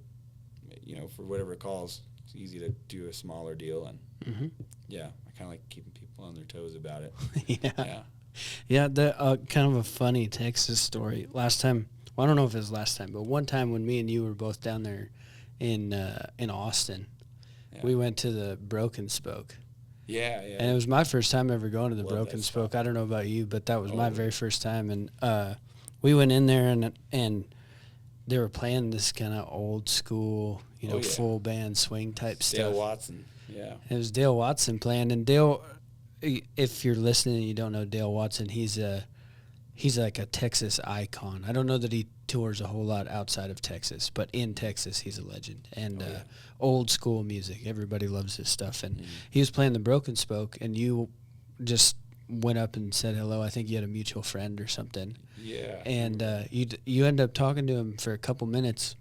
for whatever it calls, it's easy to do a smaller deal. And, I kind of like keeping people on their toes about it. Yeah, kind of a funny Texas story. Last time, well, I don't know if it was last time, but one time when me and you were both down there in Austin, we went to the Broken Spoke. Yeah. And it was my first time ever going to the Broken Spoke. I don't know about you, but that was my very first time. And we went in there, and they were playing this kind of old school, full band swing type stuff. Dale Watson, yeah. It was Dale Watson playing, and Dale, if you're listening and you don't know Dale Watson, he's like a Texas icon. I don't know that he tours a whole lot outside of Texas, but in Texas, he's a legend. And old school music, everybody loves his stuff. And he was playing the Broken Spoke, and you just went up and said hello. I think you had a mutual friend or something. Yeah. And you end up talking to him for a couple minutes,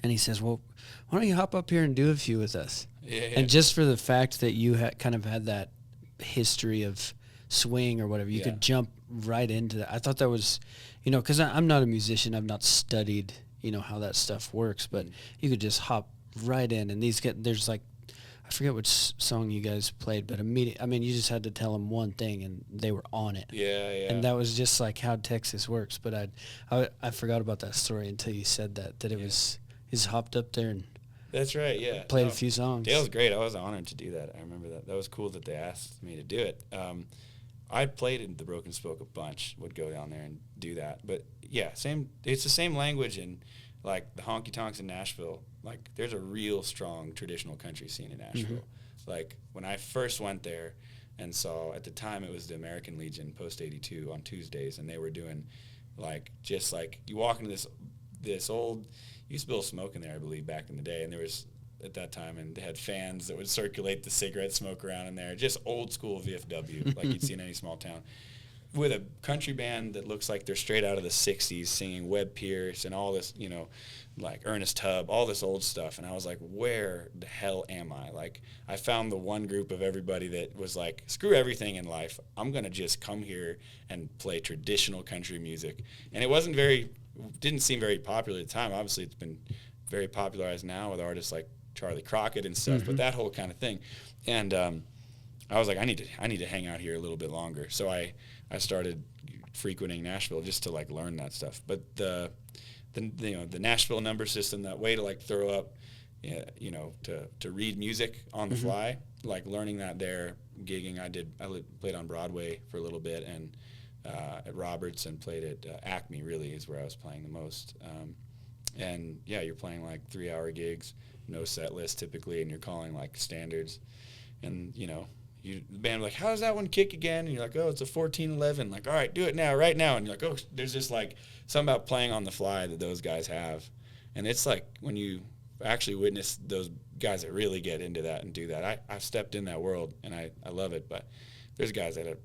and he says, well, why don't you hop up here and do a few with us? Yeah. And just for the fact that you kind of had that history of swing or whatever, you could jump right into that. I thought that was, because I'm not a musician. I've not studied, how that stuff works, but you could just hop right in. And there's like, I forget which song you guys played, but you just had to tell them one thing and they were on it. Yeah, yeah. And that was just like how Texas works. But I forgot about that story until you said that it was, he's hopped up there and that's right, yeah. Played a few songs. Dale's great. I was honored to do that. I remember that. That was cool that they asked me to do it. I played in the Broken Spoke a bunch, would go down there and do that. But, yeah, it's the same language in, like, the honky-tonks in Nashville. Like, there's a real strong traditional country scene in Nashville. Mm-hmm. Like, when I first went there and saw, at the time it was the American Legion, Post 82, on Tuesdays, and they were doing, like, just like, you walk into this old, you used to be able to smoke in there, I believe, back in the day, and there was, at that time, and they had fans that would circulate the cigarette smoke around in there, just old school VFW, like you'd see in any small town, with a country band that looks like they're straight out of the 60s singing Webb Pierce and all this, like Ernest Tubb, all this old stuff. And I was like, where the hell am I? Like, I found the one group of everybody that was like, screw everything in life. I'm going to just come here and play traditional country music. And it didn't seem very popular at the time. Obviously, it's been very popularized now with artists like Charlie Crockett and stuff, but that whole kind of thing. And I was like, I need to hang out here a little bit longer. So I started frequenting Nashville just to like learn that stuff. But the Nashville number system, that way to like throw up, to read music on the fly, like learning that there, gigging. I played on Broadway for a little bit and at Roberts, and played at Acme. Really is where I was playing the most. And yeah, you're playing like 3-hour gigs, no set list typically, and you're calling like standards. And the band like, how does that one kick again? And you're like, oh, it's a 14-11. Like, all right, do it now, right now. And you're like, oh, there's just like something about playing on the fly that those guys have. And it's like when you actually witness those guys that really get into that and do that. I've stepped in that world, and I love it. But there's guys that have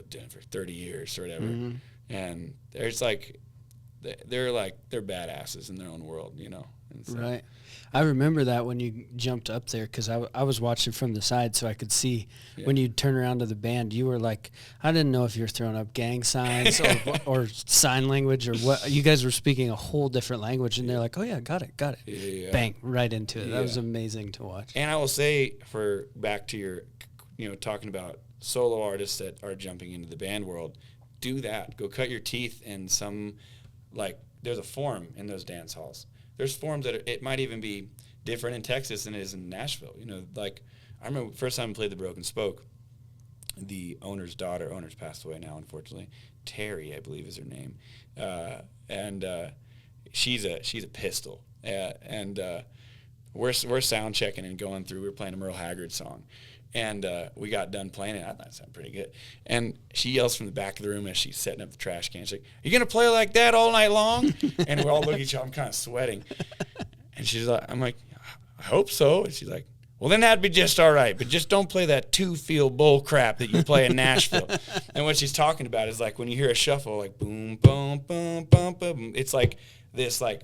done it for 30 years or whatever. And there's like, they're badasses in their own world, And so, right. I remember that when you jumped up there, because I was watching from the side, so I could see when you turn around to the band, you were like, I didn't know if you were throwing up gang signs or sign language or what. You guys were speaking a whole different language, and they're like, oh, yeah, got it. Yeah. Bang, right into it. That was amazing to watch. And I will say, back to your, talking about solo artists that are jumping into the band world, do that. Go cut your teeth in some, like, there's a form in those dance halls. There's forms that it might even be different in Texas than it is in Nashville. Like, I remember the first time I played the Broken Spoke, the owner's passed away now, unfortunately. Terry, I believe, is her name. And she's a pistol. And we're sound checking and going through. We were playing a Merle Haggard song. And we got done playing it. I thought that sounded pretty good. And she yells from the back of the room as she's setting up the trash can. She's like, are you going to play like that all night long? And we all look at each other. I'm kind of sweating. And she's like, I'm like, I hope so. And she's like, well, then that'd be just all right. But just don't play that two-feel bull crap that you play in Nashville. And what she's talking about is like when you hear a shuffle, like boom, boom, boom, boom, boom. It's like this like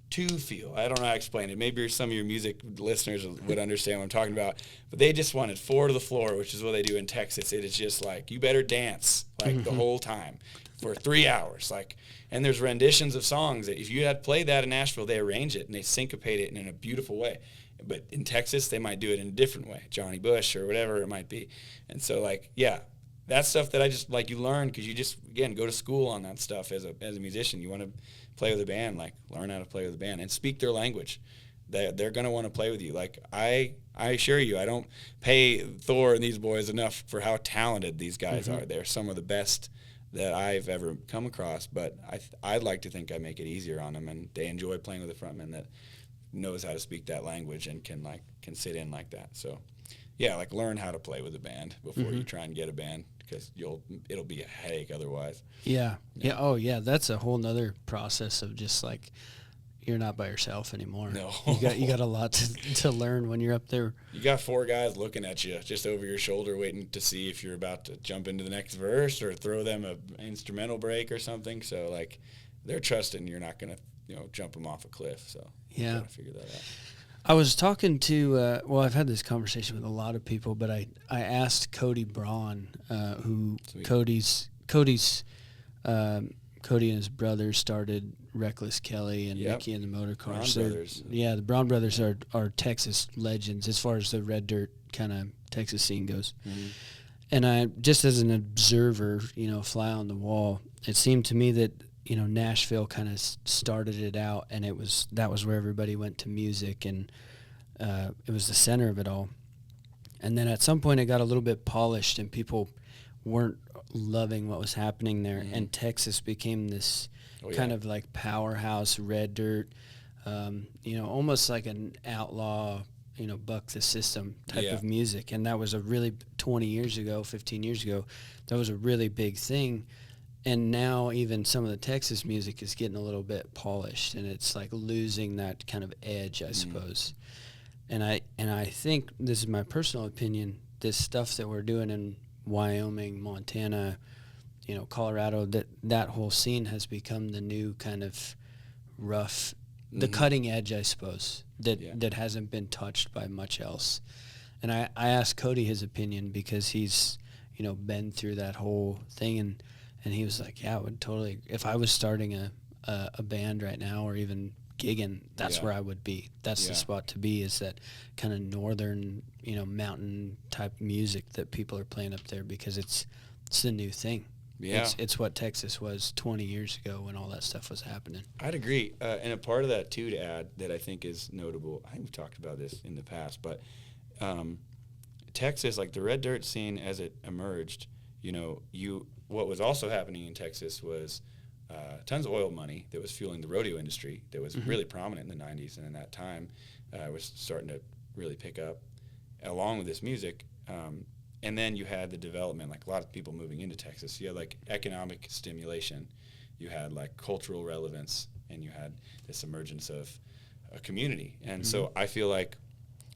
two-feel. I don't know how to explain it. Maybe some of your music listeners would understand what I'm talking about. But they just wanted 4 to the floor, which is what they do in Texas. It is just like, you better dance like the whole time for 3 hours. Like, and there's renditions of songs that if you had played that in Nashville, they arrange it and they syncopate it in a beautiful way. But in Texas, they might do it in a different way, Johnny Bush or whatever it might be. And so, like, yeah, that's stuff that I just, like, you learn because you just, again, go to school on that stuff as a musician. You want to play with a band, like, learn how to play with a band and speak their language. They're going to want to play with you. Like, I assure you, I don't pay Thor and these boys enough for how talented these guys are. They're some of the best that I've ever come across, but I'd like to think I make it easier on them, and they enjoy playing with a frontman that knows how to speak that language and can sit in like that. So, yeah, like learn how to play with a band before you try and get a band, because it'll be a headache otherwise. Yeah. Oh yeah, that's a whole nother process of just like, you're not by yourself anymore. No. You got a lot to learn when you're up there. You got 4 guys looking at you just over your shoulder, waiting to see if you're about to jump into the next verse or throw them an instrumental break or something. So like, they're trusting you're not gonna jump them off a cliff. So you gotta figure that out. I was talking to I've had this conversation with a lot of people, but I asked Cody Braun, who Sweet. Cody and his brother started Reckless Kelly and Mickey and the Motor Cars. Braun brothers. Yeah, the Braun brothers are Texas legends as far as the red dirt kind of Texas scene goes. Mm-hmm. And I, just as an observer, fly on the wall, it seemed to me that Nashville kind of started it out, and that was where everybody went to music, and it was the center of it all. And then at some point it got a little bit polished, and people weren't loving what was happening there, and Texas became this kind of like powerhouse red dirt, almost like an outlaw, buck the system type of music. And that was a really 15 years ago, that was a really big thing. And now even some of the Texas music is getting a little bit polished, and it's like losing that kind of edge, I suppose. And I think, this is my personal opinion, this stuff that we're doing in Wyoming, Montana, Colorado, that whole scene has become the new kind of rough, the cutting edge, I suppose, that hasn't been touched by much else. And I asked Cody his opinion, because he's, been through that whole thing, and he was like, yeah, I would totally, if I was starting a band right now, or even gigging, that's where I would be. That's the spot to be, is that kind of northern, mountain type music that people are playing up there, because it's the new thing. Yeah. It's what Texas was 20 years ago when all that stuff was happening. I'd agree. And a part of that, too, to add, that I think is notable, I think we've talked about this in the past, but Texas, like the red dirt scene as it emerged, what was also happening in Texas was tons of oil money that was fueling the rodeo industry that was really prominent in the 90s, and in that time was starting to really pick up along with this music. And then you had the development, like a lot of people moving into Texas. You had like economic stimulation, you had like cultural relevance, and you had this emergence of a community. And so I feel like,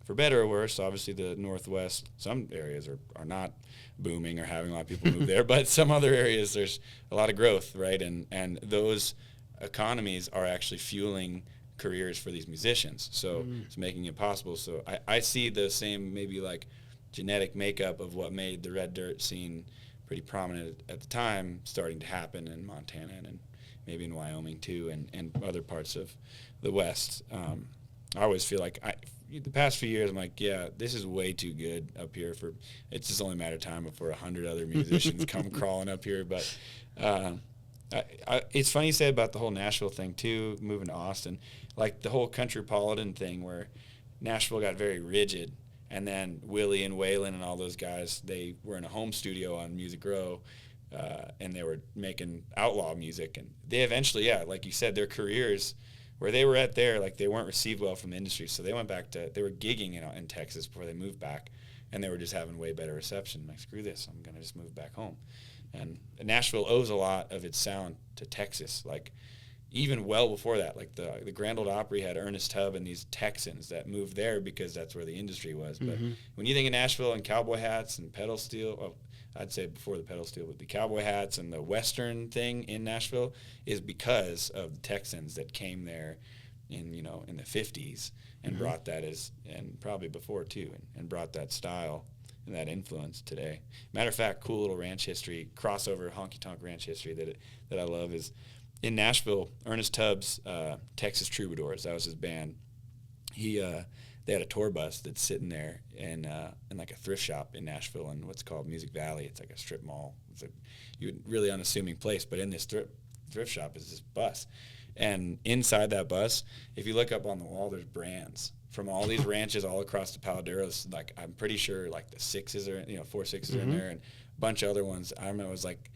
for better or worse, obviously the Northwest, some areas are not booming or having a lot of people move there, but some other areas there's a lot of growth, right? And those economies are actually fueling careers for these musicians. So it's making it possible. So I see the same maybe like genetic makeup of what made the red dirt scene pretty prominent at the time starting to happen in Montana and maybe in Wyoming too, and other parts of the West. I always feel like the past few years I'm like, yeah, this is way too good up here for, it's just only a matter of time before 100 other musicians come crawling up here. But it's funny you say about the whole Nashville thing too, moving to Austin, like the whole countrypolitan thing where Nashville got very rigid. And then Willie and Waylon and all those guys, they were in a home studio on Music Row, and they were making outlaw music. And they eventually, like you said, their careers, where they were at there, like they weren't received well from the industry. So they went back they were gigging in Texas before they moved back, and they were just having way better reception. Like, screw this, I'm going to just move back home. And Nashville owes a lot of its sound to Texas. Like, even well before that, like the Grand Ole Opry had Ernest Tubb and these Texans that moved there because that's where the industry was. But when you think of Nashville and cowboy hats and pedal steel, I'd say before the pedal steel, but the cowboy hats and the Western thing in Nashville is because of the Texans that came there in the 50s and brought that and probably before too, and brought that style and that influence today. Matter of fact, cool little ranch history, crossover honky-tonk ranch history that I love is, in Nashville, Ernest Tubbs, Texas Troubadours, that was his band. They had a tour bus that's sitting there in like a thrift shop in Nashville in what's called Music Valley. It's like a strip mall. It's a really unassuming place, but in this thrift shop is this bus. And inside that bus, if you look up on the wall, there's brands from all these ranches all across the Paladeros. Like, I'm pretty sure like the 6s are, 4 6s are in there, and a bunch of other ones. I remember it was like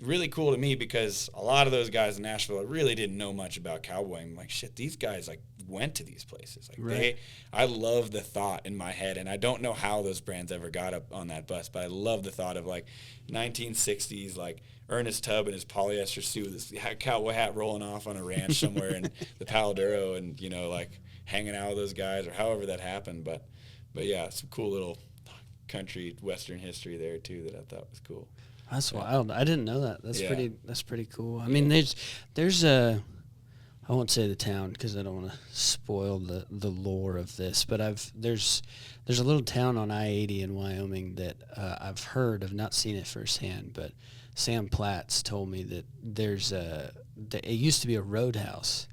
really cool to me because a lot of those guys in Nashville really didn't know much about cowboy. I'm like, shit, these guys like went to these places. Like right. I love the thought in my head, and I don't know how those brands ever got up on that bus, but I love the thought of like 1960s, like Ernest Tubb in his polyester suit, this cowboy hat rolling off on a ranch somewhere in the Palo Duro, and like hanging out with those guys, or however that happened. But yeah, some cool little country western history there too that I thought was cool. That's wild. I didn't know that. That's pretty cool. I mean, there's a, I won't say the town because I don't want to spoil the lore of this, but there's a little town on I-80 in Wyoming that I've heard. I've not seen it firsthand, but Sam Platts told me that it used to be a roadhouse,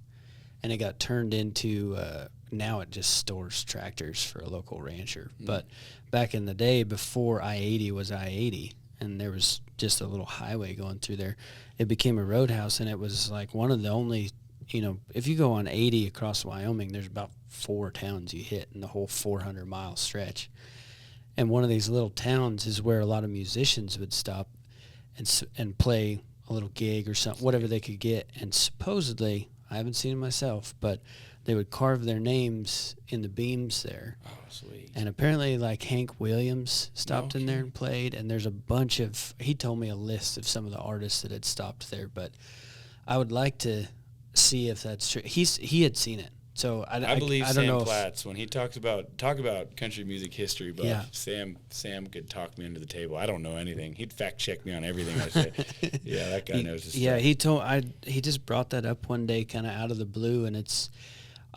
and it got turned into now it just stores tractors for a local rancher. Mm. But back in the day, before I-80 was I-80, and there was just a little highway going through there, it became a roadhouse, and it was like one of the only, if you go on 80 across Wyoming, there's about 4 towns you hit in the whole 400-mile stretch. And one of these little towns is where a lot of musicians would stop and play a little gig or something, whatever they could get. And supposedly, I haven't seen it myself, but they would carve their names in the beams there. Oh, sweet. And apparently, like, Hank Williams stopped in there and played, and there's a bunch of, he told me a list of some of the artists that had stopped there, but I would like to see if that's true. He had seen it. So I believe I don't Sam know Platts, when he talk about country music history, but Sam could talk me into the table. I don't know anything. He'd fact check me on everything I say. Yeah, that guy knows his stuff. He just brought that up one day kind of out of the blue, and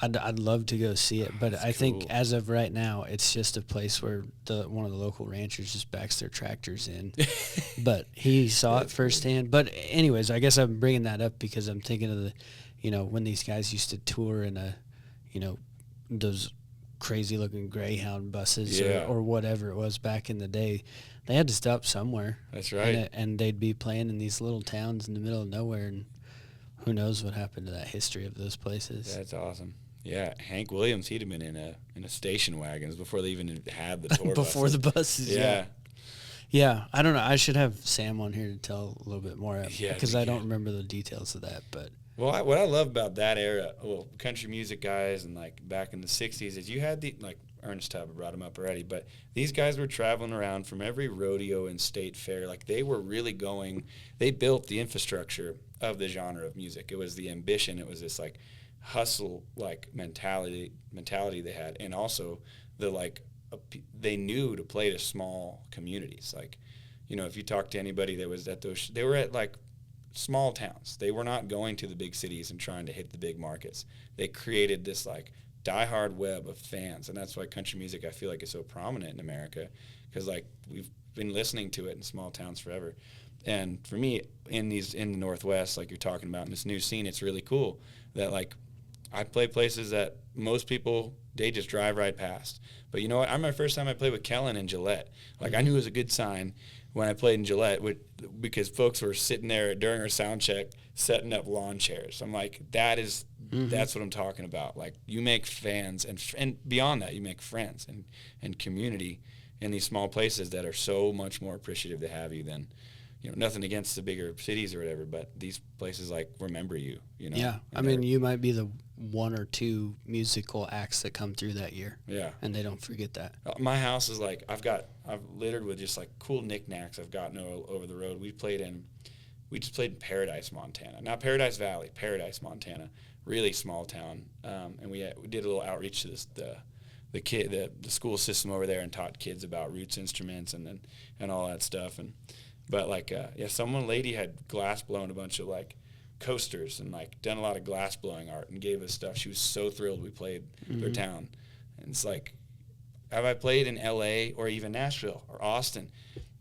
I'd love to go see it, but I think as of right now, it's just a place where one of the local ranchers just backs their tractors in. But he saw it firsthand. Cool. But anyways, I guess I'm bringing that up because I'm thinking of when these guys used to tour in those crazy looking Greyhound buses or whatever it was back in the day. They had to stop somewhere. That's right. And they'd be playing in these little towns in the middle of nowhere, and who knows what happened to that history of those places. That's awesome. Yeah, Hank Williams, he'd have been in a station wagon before they even had the tour before buses. The buses. Yeah, I don't know. I should have Sam on here to tell a little bit more because I don't remember the details of that. But what I love about that era, country music guys and like back in the 60s, is you had like Ernest Tubb, brought him up already, but these guys were traveling around from every rodeo and state fair. Like they were really they built the infrastructure of the genre of music. It was the ambition. It was this like hustle like mentality they had, and also they knew to play to small communities. Like, if you talk to anybody that was at those, they were at like small towns. They were not going to the big cities and trying to hit the big markets. They created this like diehard web of fans, and that's why country music I feel like is so prominent in America, because like we've been listening to it in small towns forever. And for me, in the Northwest, like you're talking about in this new scene, it's really cool that like I play places that most people, they just drive right past. But you know what? I remember the first time I played with Kellen in Gillette. Like, I knew it was a good sign when I played in Gillette because folks were sitting there during our sound check setting up lawn chairs. I'm like, that's what I'm talking about. Like, you make fans, and beyond that, you make friends and community in these small places that are so much more appreciative to have you than, nothing against the bigger cities or whatever, but these places like remember you, Yeah, I mean, you might be the 1 or 2 musical acts that come through that year. Yeah. And they don't forget that. My house is like, I've littered with just like cool knickknacks I've gotten over the road. We just played in Paradise, Montana. Not Paradise Valley, Paradise, Montana. Really small town. And we did a little outreach to the school system over there and taught kids about roots instruments and all that stuff. But like, some lady had glass blown a bunch of like coasters and like done a lot of glass blowing art and gave us stuff. She was so thrilled we played their town. And it's like, have I played in LA or even Nashville or Austin?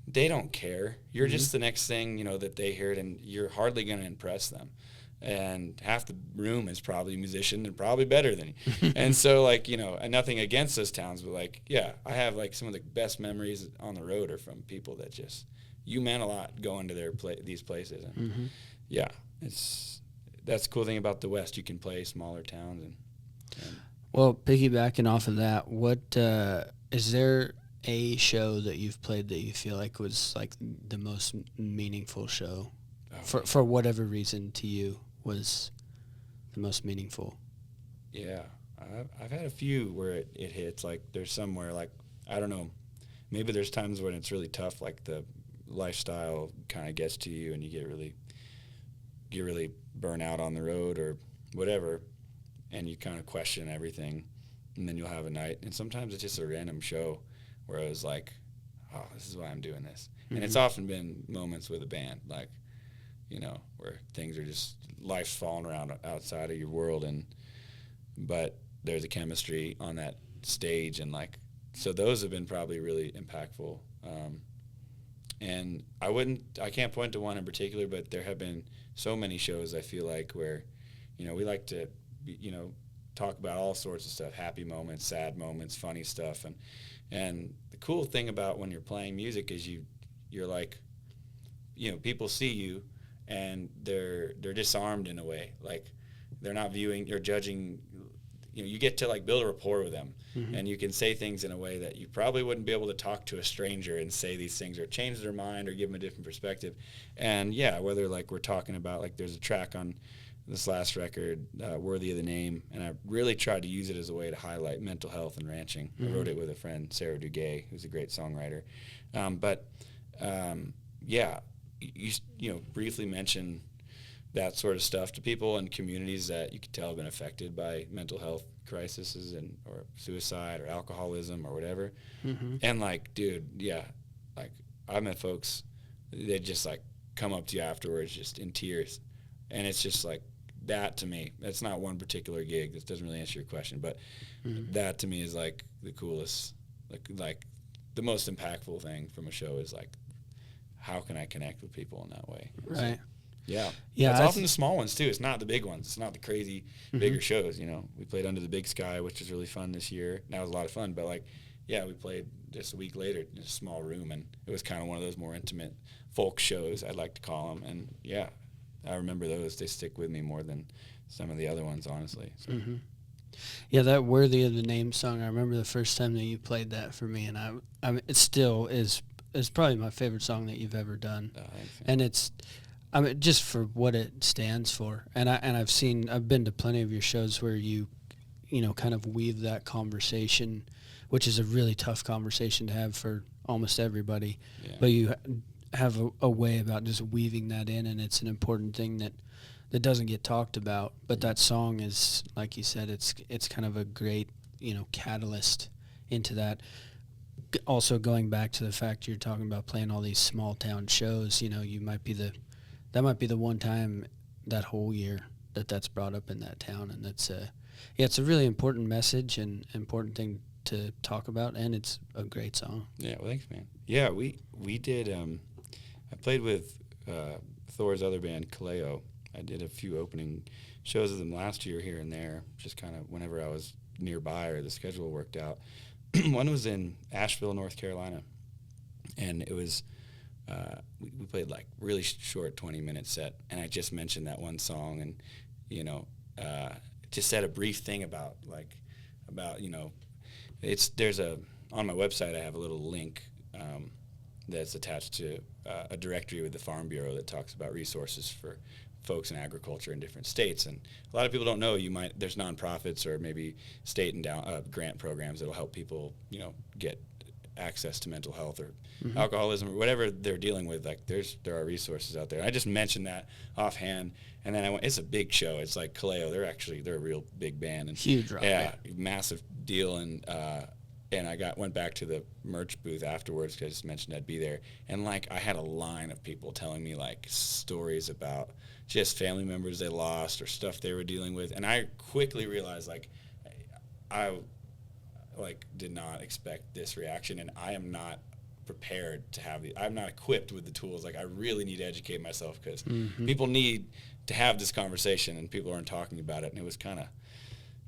They don't care. You're just the next thing, that they heard, and you're hardly going to impress them. And half the room is probably a musician and probably better than you. And so like, and nothing against those towns, but like, I have like some of the best memories on the road are from people that just, you meant a lot going to these places. And that's the cool thing about the West. You can play smaller towns. And well, piggybacking off of that, what is there a show that you've played that you feel like was like the most meaningful show for whatever reason to you was the most meaningful? Yeah. I've had a few where it hits. Like there's somewhere like, I don't know, maybe there's times when it's really tough, like the lifestyle kind of gets to you and you get really burn out on the road or whatever, and you kind of question everything, and then you'll have a night, and sometimes it's just a random show where I was like, oh, this is why I'm doing this. Mm-hmm. And it's often been moments with a band, like, you know, where things are just, life's falling around outside of your world, but there's a chemistry on that stage, and like, so those have been probably really impactful. And I can't point to one in particular, but there have been so many shows, I feel like, where, you know, we like to, you know, talk about all sorts of stuff, happy moments, sad moments, funny stuff. And the cool thing about when you're playing music is you're like, you know, people see you and they're disarmed in a way. Like they're not viewing, you're judging, you know, you get to like build a rapport with them, mm-hmm. and you can say things in a way that you probably wouldn't be able to talk to a stranger and say these things or change their mind or give them a different perspective. And yeah, whether like we're talking about, like there's a track on this last record, Worthy of the Name, and I really tried to use it as a way to highlight mental health and ranching. Mm-hmm. I wrote it with a friend, Sarah Duguay, who's a great songwriter. Yeah, you know, briefly mention that sort of stuff to people in communities that you could tell have been affected by mental health crises or suicide or alcoholism or whatever. Mm-hmm. And like, dude, yeah, like I met folks, they just like come up to you afterwards just in tears. And it's just like, that to me, that's not one particular gig. This doesn't really answer your question, but mm-hmm. that to me is like the coolest, like the most impactful thing from a show is like, how can I connect with people in that way? Right. So, yeah. Yeah. It's often the small ones too. It's not the big ones. It's not the crazy mm-hmm. bigger shows. You know, we played Under the Big Sky, which was really fun this year. That was a lot of fun. But like, yeah, we played just a week later in a small room, and it was kind of one of those more intimate folk shows, I'd like to call them. And yeah, I remember those. They stick with me more than some of the other ones, honestly. So. Mm-hmm. Yeah, that Worthy of the Name song. I remember the first time that you played that for me, and I mean, it still is probably my favorite song that you've ever done. Oh, thanks, yeah. And it's, I mean, just for what it stands for. And I've been to plenty of your shows where you know, kind of weave that conversation, which is a really tough conversation to have for almost everybody. Yeah. But you have a way about just weaving that in, and it's an important thing that doesn't get talked about. But that song is, like you said, it's kind of a great, you know, catalyst into that. Also going back to the fact you're talking about playing all these small town shows, you know, that might be the one time that whole year that's brought up in that town, and it's a really important message and important thing to talk about, and it's a great song. Yeah, well, thanks, man. Yeah, we did. I played with Thor's other band, Kaleo. I did a few opening shows with them last year here and there, just kind of whenever I was nearby or the schedule worked out. One was in Asheville, North Carolina, and it was we played like really short 20-minute set, and I just mentioned that one song, and you know, just said a brief thing about you know, on my website I have a little link that's attached to a directory with the Farm Bureau that talks about resources for folks in agriculture in different states. And a lot of people don't know there's nonprofits or maybe state and grant programs that'll help people, you know, get access to mental health or mm-hmm. alcoholism or whatever they're dealing with. Like there are resources out there. I just mentioned that offhand, and then I went, it's a big show. It's like Kaleo. They're a real big band and huge rock. Yeah, massive deal. And I went back to the merch booth afterwards because I just mentioned I'd be there. And like I had a line of people telling me like stories about just family members they lost or stuff they were dealing with. And I quickly realized like I did not expect this reaction, and I am not prepared to have I'm not equipped with the tools. Like I really need to educate myself because mm-hmm. people need to have this conversation and people aren't talking about it. And it was kind of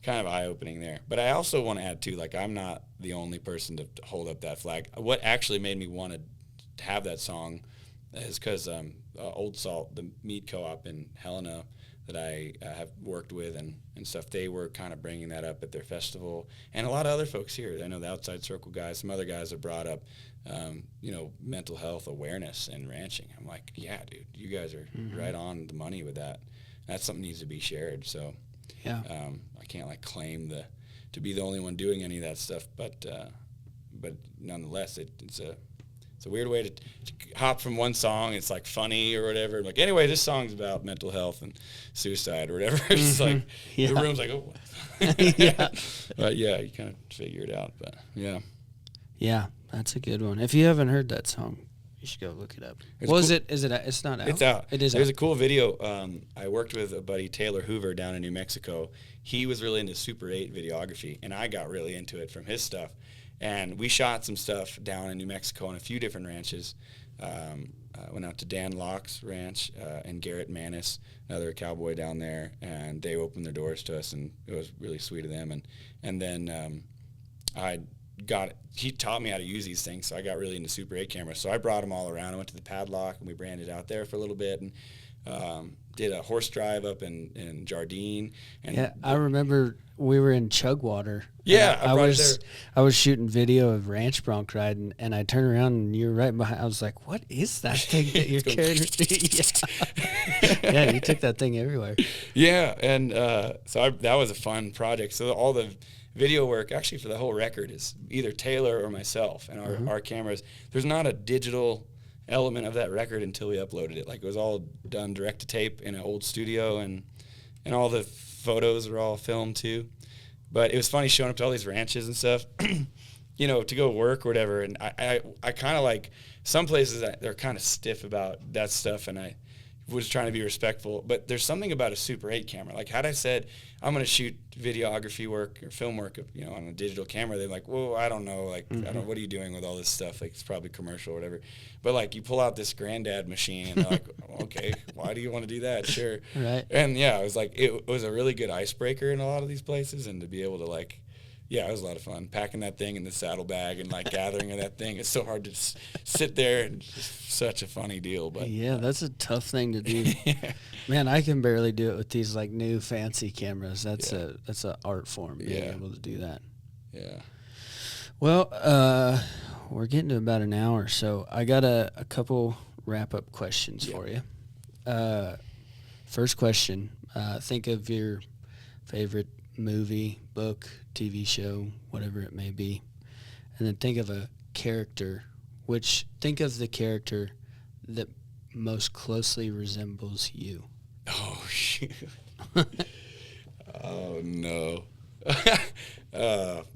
eye-opening there. But I also want to add too, like I'm not the only person to hold up that flag. What actually made me want to have that song is because Old Salt, the meat co-op in Helena that I have worked with and stuff, they were kind of bringing that up at their festival. And a lot of other folks here, I know the Outside Circle guys, some other guys have brought up, you know, mental health awareness and ranching. I'm like, yeah, dude, you guys are mm-hmm. right on the money with that. That's something that needs to be shared. So yeah, I can't like claim the to be the only one doing any of that stuff. But nonetheless, it's a weird way to hop from one song. It's like funny or whatever. Like, anyway, this song's about mental health and suicide or whatever. It's like the room's like, oh, yeah. But yeah, you kind of figure it out. But yeah, that's a good one. If you haven't heard that song, you should go look it up. It's not out. It's out. It is. There's out. a cool video. I worked with a buddy, Taylor Hoover, down in New Mexico. He was really into Super 8 videography, and I got really into it from his stuff. And we shot some stuff down in New Mexico on a few different ranches. Went out to Dan Locke's ranch and Garrett Manis, another cowboy down there, and they opened their doors to us, and it was really sweet of them. And then he taught me how to use these things, so I got really into Super 8 cameras. So I brought them all around. I went to the padlock, and we branded out there for a little bit, and did a horse drive up in Jardine. And yeah, I remember we were in Chugwater. Yeah, I was shooting video of ranch bronc riding, and I turned around and you were right behind. I was like, "What is that thing that you're carrying?" Yeah, you took that thing everywhere. Yeah, and so that was a fun project. So all the video work, actually, for the whole record is either Taylor or myself, and our cameras. There's not a digital element of that record until we uploaded it. Like, it was all done direct to tape in an old studio, and all the photos were all filmed too. But it was funny showing up to all these ranches and stuff, to go work or whatever. And I kind of like some places they're kind of stiff about that stuff, and I was trying to be respectful. But there's something about a Super 8 camera. Like, had I said I'm going to shoot videography work or film work, on a digital camera, they're like, "Well, I don't know. Like, I don't. What are you doing with all this stuff? Like, it's probably commercial or whatever." But like, you pull out this granddad machine, and they're like, "Okay, why do you want to do that?" Sure. Right. And yeah, it was like it was a really good icebreaker in a lot of these places, and to be able to like. Yeah, it was a lot of fun packing that thing in the saddlebag and like gathering of that thing. It's so hard to sit there, and it's such a funny deal. But yeah, that's a tough thing to do. Man, I can barely do it with these like new fancy cameras. That's a art form being able to do that. Yeah. Well, we're getting to about an hour, so I got a couple wrap up questions for you. First question: think of your favorite movie, book, TV show, whatever it may be, and then think of a character. Think of the character that most closely resembles you. Oh shoot! Oh no!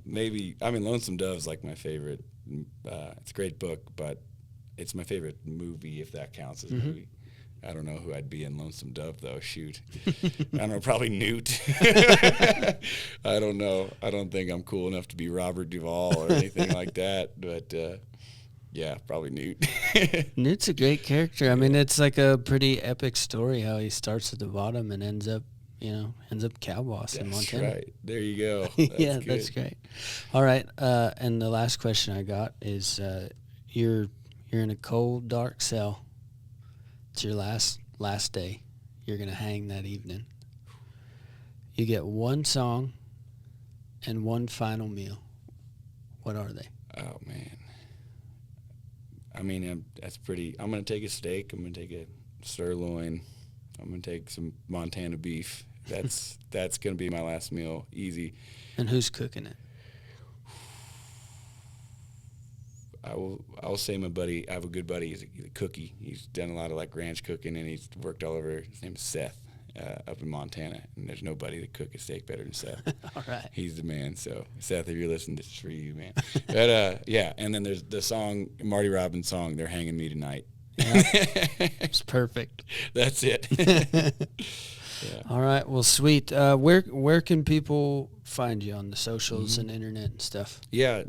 Maybe Lonesome Dove's like my favorite. It's a great book, but it's my favorite movie, if that counts as a movie. I don't know who I'd be in Lonesome Dove, though. Shoot. I don't know, probably Newt. I don't know. I don't think I'm cool enough to be Robert Duvall or anything like that. But, yeah, probably Newt. Newt's a great character. I mean, it's like a pretty epic story how he starts at the bottom and ends up cow boss in Montana. That's right. There you go. That's that's great. All right. And the last question I got is you're in a cold, dark cell. It's your last day. You're going to hang that evening. You get one song and one final meal. What are they? Oh, man. That's pretty. I'm going to take a steak. I'm going to take a sirloin. I'm going to take some Montana beef. That's going to be my last meal. Easy. And who's cooking it? I'll say my buddy. I have a good buddy. He's a cookie. He's done a lot of like ranch cooking, and he's worked all over. His name's Seth, up in Montana, and there's nobody that cook a steak better than Seth. All right. He's the man. So Seth, if you're listening, this is for you, man. But yeah, and then there's the song, Marty Robbins' song, "They're Hanging Me Tonight." Yeah. It's perfect. That's it. Yeah. All right. Well, sweet. Where can people find you on the socials and internet and stuff? Yeah,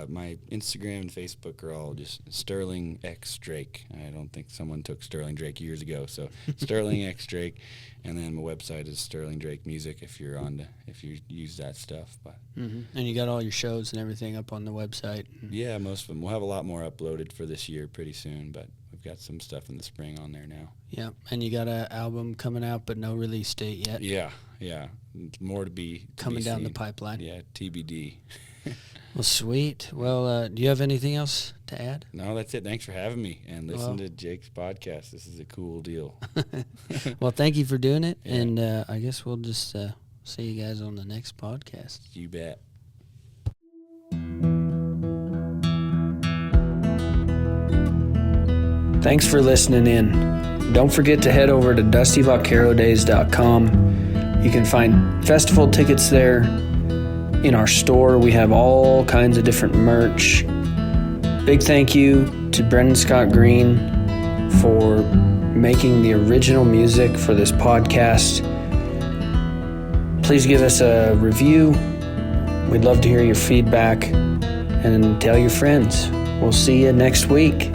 my Instagram and Facebook are all just Sterling X Drake. I don't think someone took Sterling Drake years ago, so Sterling X Drake. And then my website is Sterling Drake Music if you use that stuff. But and you got all your shows and everything up on the website. Yeah, most of them. We'll have a lot more uploaded for this year pretty soon, but we've got some stuff in the spring on there now. Yeah, and you got an album coming out, but no release date yet. Yeah. More to be coming down the pipeline. Yeah, TBD. Well, sweet. Well, do you have anything else to add? No, that's it. Thanks for having me, and listen to Jake's podcast. This is a cool deal. Well, thank you for doing it, and I guess we'll just see you guys on the next podcast. You bet. Thanks for listening in. Don't forget to head over to dustyvaquerodays.com. You can find festival tickets there. In our store, we have all kinds of different merch. Big thank you to Brendan Scott Green for making the original music for this podcast. Please give us a review. We'd love to hear your feedback, and tell your friends. We'll see you next week.